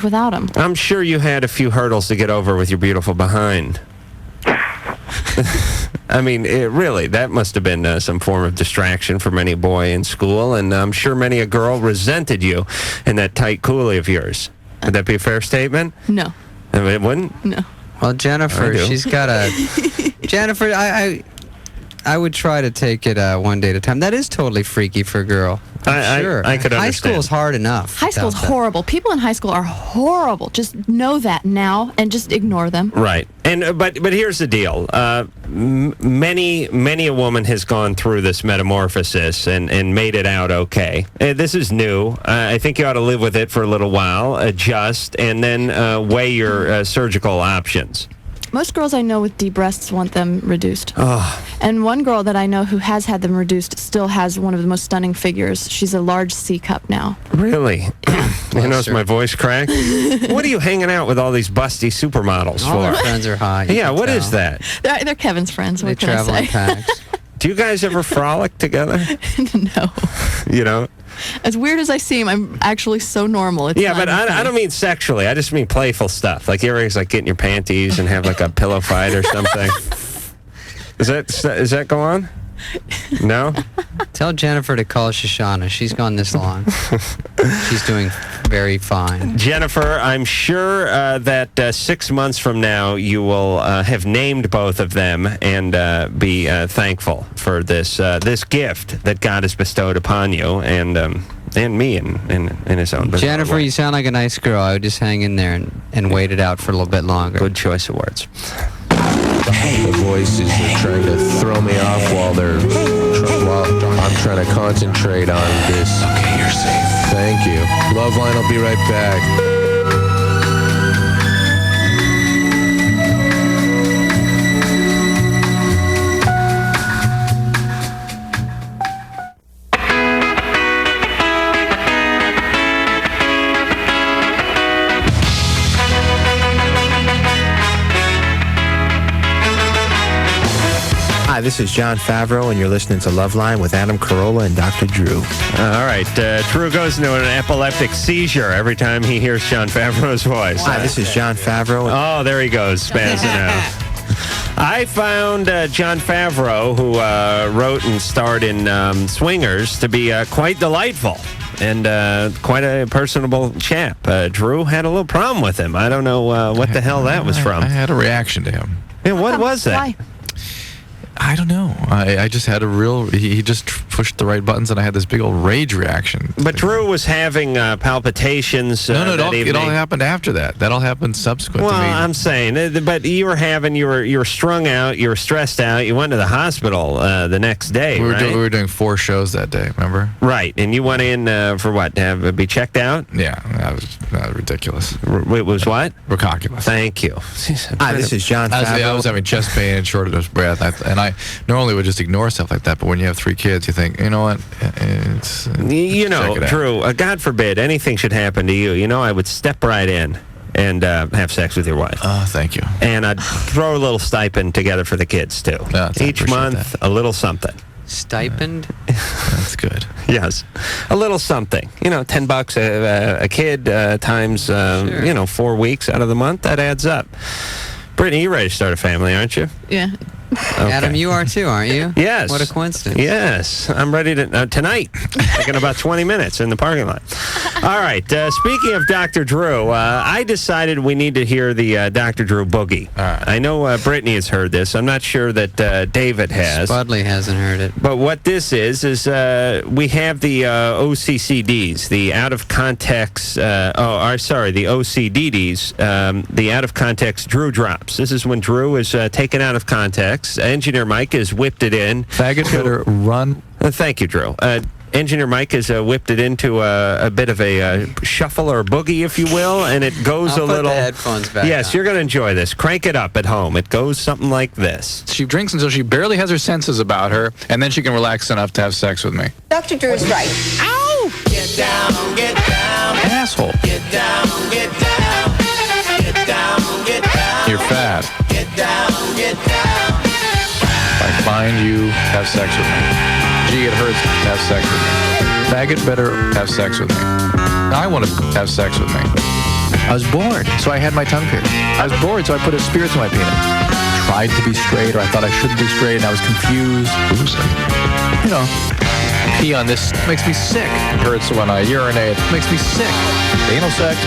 without them. I'm sure you had a few hurdles to get over with your beautiful behind. I mean, really, that must have been some form of distraction for many a boy in school, and I'm sure many a girl resented you in that tight coolie of yours. Would that be a fair statement? No. It wouldn't? No. Well, Jennifer, I do. she's got a... Jennifer, I I would try to take it one day at a time. That is totally freaky for a girl. Sure. I could understand. High school is hard enough. High school's horrible. People in high school are horrible. Just know that now and just ignore them. Right. And but here's the deal. Many a woman has gone through this metamorphosis and made it out okay. This is new. I think you ought to live with it for a little while, adjust, and then weigh your surgical options. Most girls I know with deep breasts want them reduced. Oh. And one girl that I know who has had them reduced still has one of the most stunning figures. She's a large C cup now. Really? You notice my voice cracked? What are you hanging out with all these busty supermodels for? All our friends are high. Yeah, what is that? They're Kevin's friends. They What can I travel in say? packs. Do you guys ever frolic together? No. You know? As weird as I seem, I'm actually so normal. It's Yeah, not but even I funny. don't mean sexually. I just mean playful stuff. Like you ever like get in your panties and have like a pillow fight or something. Does that go on? No? Tell Jennifer to call Shoshana. She's gone this long. She's doing very fine. Jennifer, I'm sure that 6 months from now you will have named both of them and be thankful for this gift that God has bestowed upon you and me in His own bizarre Jennifer, way. you sound like a nice girl. I would just hang in there and wait it out for a little bit longer. Good choice of words. The voices are trying to throw me off while I'm trying to concentrate on this. Okay, you're safe. Thank you. LoveLine will be right back. Hi, this is John Favreau, and you're listening to LoveLine with Adam Carolla and Dr. Drew. All right. Drew goes into an epileptic seizure every time he hears John Favreau's voice. Hi, this is John Favreau. Oh, there he goes, spazzing out. I found John Favreau, who wrote and starred in Swingers, to be quite delightful and quite a personable chap. Drew had a little problem with him. I don't know what the hell that was from. I had a reaction to him. Yeah, what was that? Why? I don't know. I just had a real... He just pushed the right buttons, and I had this big old rage reaction. But Drew was having palpitations No, that it all evening. happened after that. That all happened subsequent Well, to me. I'm saying, but you were strung out, you were stressed out, you went to the hospital the next day, we right? were doing 4 shows that day, remember? Right, and you went in for what, to be checked out? Yeah, that was ridiculous. It was what? Ridiculous. Thank you. Hi, this is John Favreau. I was having chest pain and shortness of breath, and I normally would just ignore stuff like that, but when you have 3 kids, you think, you know what, it's... You know, check it out. Drew, God forbid anything should happen to you. You know, I would step right in and have sex with your wife. Thank you. And I'd throw a little stipend together for the kids, too. Each month, a little something. Stipend? That's good. Yes. A little something. You know, $10 a kid times, 4 weeks out of the month. That adds up. Brittany, you're ready to start a family, aren't you? Yeah. Okay. Adam, you are too, aren't you? Yes. What a coincidence. Yes. I'm ready to... tonight. Like in about 20 minutes in the parking lot. All right. Speaking of Dr. Drew, I decided we need to hear the Dr. Drew Boogie. I know Brittany has heard this. I'm not sure that David has. Spudley hasn't heard it. But what this is we have the OCCDs, the out-of-context... the OCDDs, the out-of-context Drew drops. This is when Drew is taken out of context. Engineer Mike has whipped it in. Faggot better run. Thank you, Drew. Engineer Mike has whipped it into a bit of a shuffle or boogie, if you will, and it goes I'll a put little... the headphones back Yes, on. you're going to enjoy this. Crank it up at home. It goes something like this. She drinks until she barely has her senses about her, and then she can relax enough to have sex with me. Dr. Drew is right. Ow! Get down, get down. Asshole. Get down, get down. Get down, get down. You're fat. Get down, get down. If I find you, have sex with me. Gee, it hurts, have sex with me. Faggot better have sex with me. I want to have sex with me. I was bored, so I had my tongue pierced. I was bored, so I put a spear to my penis. Tried to be straight, or I thought I shouldn't be straight, and I was confused. You know, Pee on this makes me sick. Hurts when I urinate. Makes me sick. Anal sex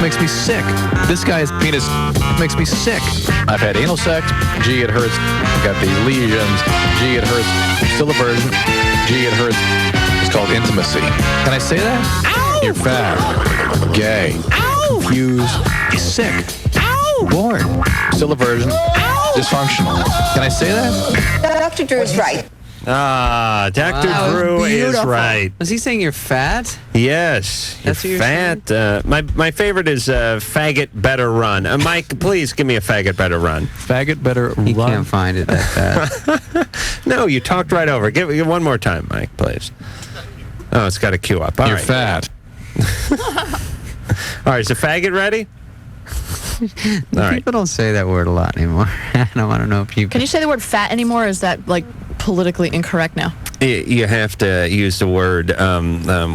makes me sick. This guy's penis makes me sick. I've had anal sex. Gee, it hurts. Got these lesions. Gee, it hurts. Still a virgin. Gee, it hurts. It's called intimacy. Can I say that? Ow! You're fat. Gay. Ow! Confused. Sick. Ow! Bored. Still a virgin. Ow! Dysfunctional. Can I say that? Dr. Drew is right. Dr. Drew is right. Was he saying you're fat? Yes, That's you're what you're fat. My favorite is faggot better run. Mike, please give me a faggot better run. Faggot better run. You can't find it that fast. No, you talked right over. Give it one more time, Mike, please. Oh, it's got to queue up. You're fat. All right, is the faggot ready? All right. People don't say that word a lot anymore. I don't know if you Can you say the word fat anymore, or is that, like, politically incorrect now? You have to use the word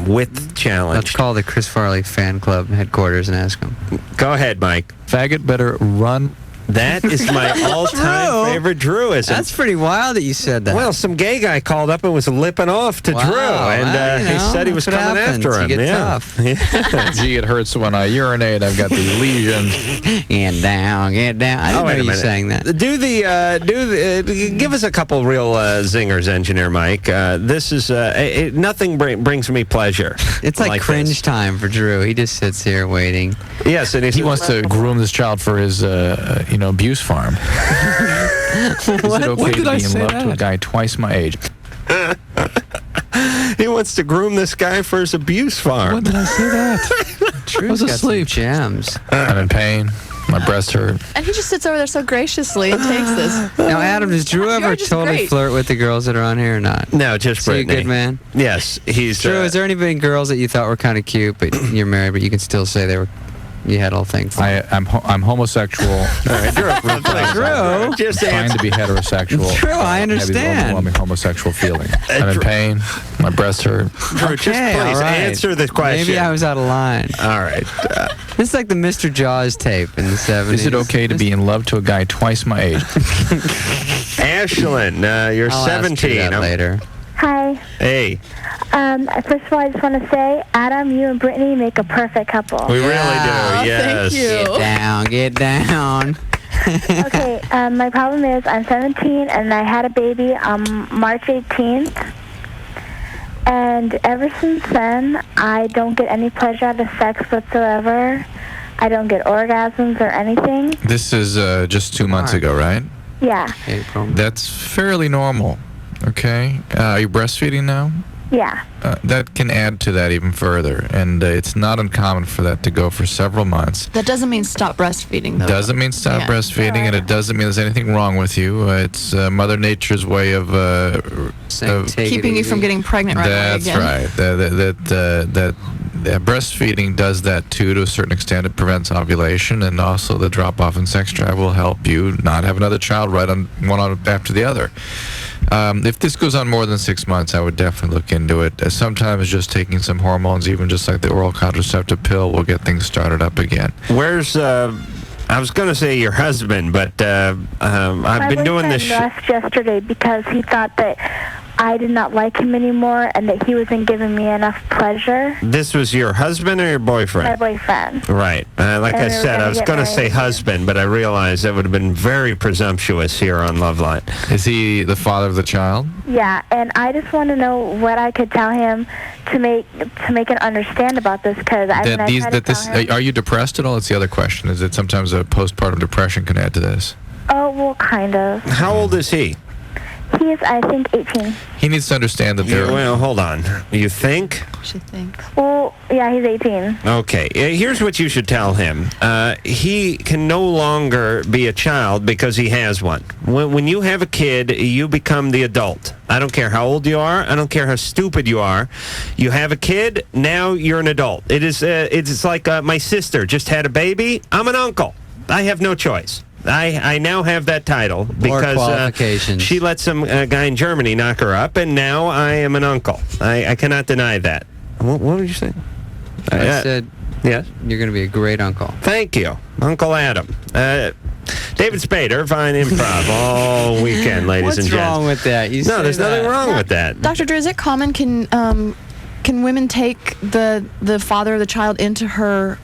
width challenge. Let's call the Chris Farley fan club headquarters and ask them. Go ahead, Mike. Faggot better run. That is my all-time favorite Drewism. That's pretty wild that you said that. Well, some gay guy called up and was lipping off to Drew, and he said he was coming after him. You get tough. Gee, it hurts when I urinate. I've got these lesions. Get down. I didn't know you sang that. Give us a couple real zingers, Engineer Mike. This is nothing brings me pleasure. It's like cringe time for Drew. He just sits here waiting. Yes, and he wants to groom this child for his abuse farm. Is it okay to be in love to a guy twice my age? He wants to groom this guy for his abuse farm. When did I say that? Drew's got some gems. I'm in pain. My breasts hurt. And he just sits over there so graciously and takes this. Now, Adam, does Drew ever totally flirt with the girls that are on here or not? No, just Is he a Brittney. good man? Yes, he's... Drew, is there any been girls that you thought were kind of cute, but you're married, but you can still say they were... You had all things. I'm homosexual. All right, Drew. Just trying to be heterosexual. True, I understand. Have these overwhelming homosexual feeling. I'm in pain. My breasts hurt. Drew, just please answer the question. Maybe I was out of line. All right. This is like the Mr. Jaws tape in the 70s. Is it okay to be in love to a guy twice my age? Ashlyn, you're I'll 17. Ask you that later. Hi. Hey. First of all, I just want to say, Adam, you and Brittany make a perfect couple. We really do, yes. Thank you. Get down. Okay, my problem is I'm 17 and I had a baby on March 18th. And ever since then, I don't get any pleasure out of sex whatsoever. I don't get orgasms or anything. This is just 2 months ago, right? Yeah. April. That's fairly normal. Okay. Are you breastfeeding now? Yeah. That can add to that even further, and it's not uncommon for that to go for several months. That doesn't mean stop breastfeeding, though. Doesn't mean stop breastfeeding, and it doesn't mean there's anything wrong with you. It's Mother Nature's way of keeping you from getting pregnant right away again. That's right. That breastfeeding does that too, to a certain extent. It prevents ovulation, and also the drop-off in sex drive will help you not have another child right on one after the other. If this goes on more than 6 months, I would definitely look into it. Sometimes just taking some hormones, even just like the oral contraceptive pill, will get things started up again. Where's, I was going to say your husband, but I've been doing this... My boyfriend left yesterday because he thought that I did not like him anymore and that he wasn't giving me enough pleasure. This was your husband or your boyfriend? My boyfriend. Right. Like I said, I was going to say husband, but I realized that would have been very presumptuous here on LoveLine. Is he the father of the child? Yeah, and I just want to know what I could tell him to make him understand about this, because are you depressed at all? That's the other question. Is it sometimes a postpartum depression can add to this? Oh, well, kind of. How old is he? He is, I think, 18. He needs to understand that there... Well, hold on. You think? Well, yeah, he's 18. Okay. Here's what you should tell him. He can no longer be a child because he has one. When you have a kid, you become the adult. I don't care how old you are. I don't care how stupid you are. You have a kid, now you're an adult. It's like my sister just had a baby. I'm an uncle. I have no choice. I now have that title because she let some guy in Germany knock her up, and now I am an uncle. I cannot deny that. What did you say? I said, yes, you're going to be a great uncle. Thank you, Uncle Adam. David Spade, Irvine Improv, all weekend, ladies and gents. What's wrong with that? You No, say there's nothing wrong with that. Dr. Drew, is it common? Can women take the father of the child into her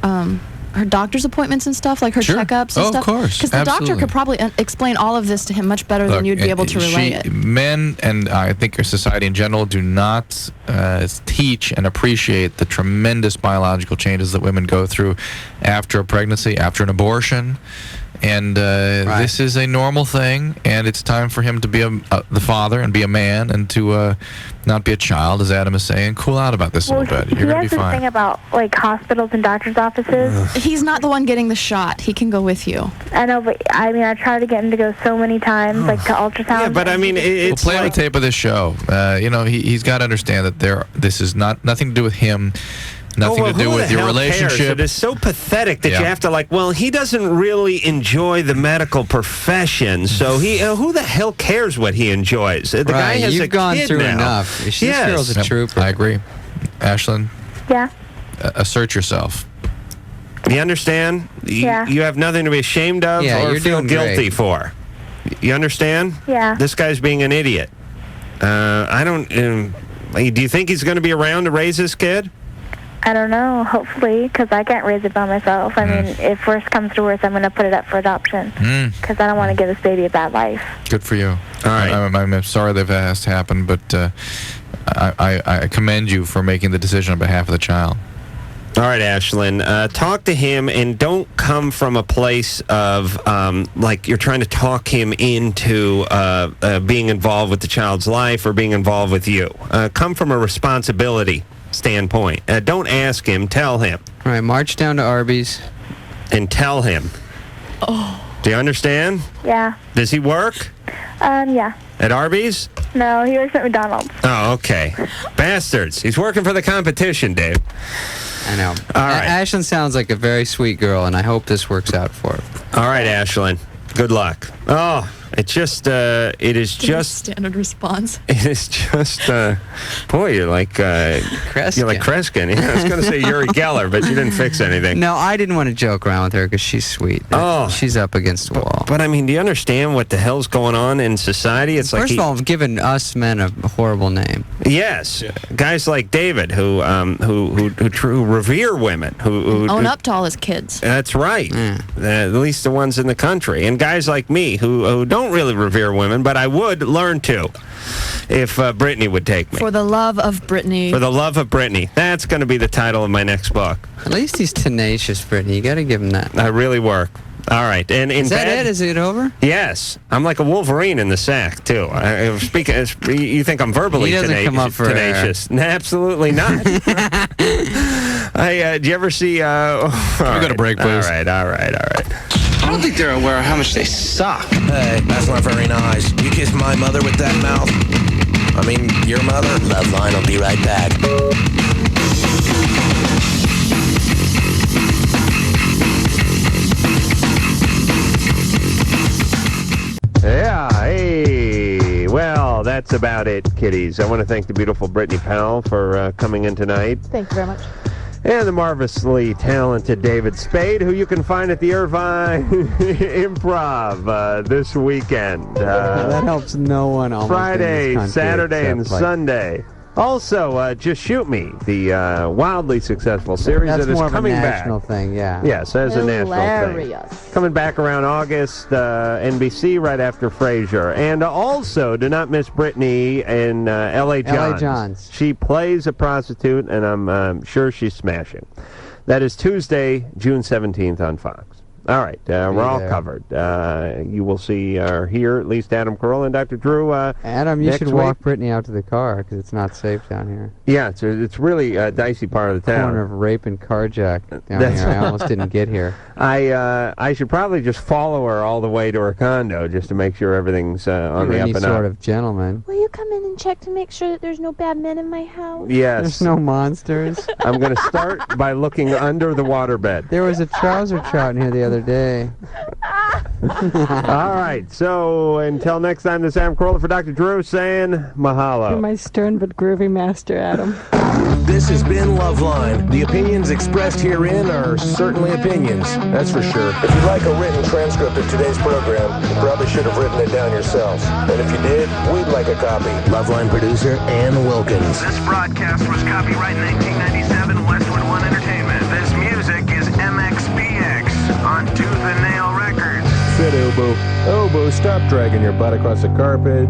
doctor's appointments and stuff, like her checkups and stuff? Of course. Because the doctor could probably explain all of this to him much better than you'd be able to relay it. Men, and I think our society in general, do not teach and appreciate the tremendous biological changes that women go through after a pregnancy, after an abortion. And this is a normal thing, and it's time for him to be the father and be a man, and to not be a child, as Adam is saying. Cool out about this a little bit. You're going to be He has this fine. thing about, like, hospitals and doctor's offices. He's not the one getting the shot. He can go with you. I know, but, I mean, I tried to get him to go so many times, like, to ultrasound. Yeah, but, I mean, it's We'll play the tape of this show. He's got to understand that this is nothing to do with him. Nothing to do with your relationship. It is so pathetic that you have to he doesn't really enjoy the medical profession, so who the hell cares what he enjoys? The guy has You've a gone kid through now. enough. This girl's a trooper. I agree. Ashlyn? Yeah. Assert yourself. You understand? Yeah. You have nothing to be ashamed of or you're feel doing guilty great. for. You understand? Yeah. This guy's being an idiot. I don't... do you think he's going to be around to raise this kid? I don't know, hopefully, because I can't raise it by myself. I mean, if worse comes to worse, I'm going to put it up for adoption, because I don't want to give this baby a bad life. Good for you. All right. I'm sorry that has to happen, but I commend you for making the decision on behalf of the child. All right, Ashlyn, talk to him, and don't come from a place of like you're trying to talk him into being involved with the child's life or being involved with you. Come from a responsibility standpoint. Don't ask him, tell him. All right, march down to Arby's. And tell him. Oh. Do you understand? Yeah. Does he work Yeah. at Arby's? No, he works at McDonald's. Oh, okay. Bastards. He's working for the competition, Dave. I know. All right. Ashlyn sounds like a very sweet girl, and I hope this works out for her. All right, Ashlyn. Good luck. Oh, it's just, it is just... Standard response. It is just, boy, you're like, Kreskin. You're like Kreskin. Yeah, I was going to say Uri Geller, but you didn't fix anything. No, I didn't want to joke around with her because she's sweet. Oh. She's up against the wall. But I mean, do you understand what the hell's going on in society? It's First of all, giving us men a horrible name. Yes, guys like David who revere women, who Own up to all his kids. That's right. At least the ones in the country, and guys like me who don't really revere women, but I would learn to if Brittney would take me. For the love of Brittney. For the love of Brittney. That's going to be the title of my next book. At least he's tenacious, Brittney. You got to give him that. I really work. All right. And in Is that bed, it? Is it over? Yes. I'm like a Wolverine in the sack, too. You think I'm verbally He doesn't come up for tenacious? Absolutely not. Do you ever see... Can we go to break, please? All right. I don't think they're aware of how much they suck. Hey, that's not very nice. You kiss my mother with that mouth? I mean, your mother? LoveLine will be right back. Yeah, hey. Well, that's about it, kiddies. I want to thank the beautiful Brittney Powell for coming in tonight. Thank you very much. And the marvelously talented David Spade, who you can find at the Irvine Improv this weekend. That helps no one almost Friday, in this country Saturday, and except, like, Sunday. Also, Just Shoot Me, the wildly successful series That's that is more of a coming national back. thing, yeah. Yes, as a national thing. Hilarious. Coming back around August, NBC right after Frasier. And also, do not miss Brittney in L.A. Johns. L.A. Johns. She plays a prostitute, and I'm sure she's smashing. That is Tuesday, June 17th on Fox. All right, we're all covered. You will see or hear at least Adam Carolla and Dr. Drew Adam, you next should week. walk Brittney out to the car because it's not safe down here. Yeah, it's really a dicey part of the town. Corner of rape and carjack down here. I almost didn't get here. I should probably just follow her all the way to her condo just to make sure everything's on the up Any and sort up. of gentleman. Will you come in and check to make sure that there's no bad men in my house? Yes. There's no monsters. I'm going to start by looking under the waterbed. There was a trouser trout in here the other day. All right, so until next time, this is Adam Carolla for Dr. Drew saying mahalo. You're my stern but groovy master, Adam. This has been LoveLine. The opinions expressed herein are certainly opinions, that's for sure. If you'd like a written transcript of today's program, you probably should have written it down yourself. And if you did, we'd like a copy. LoveLine producer Ann Wilkins. This broadcast was copyright 1997 Westwood One Entertainment. This music is MXPX on Tooth and Nail Records. Sit, Obo. Obo, stop dragging your butt across the carpet.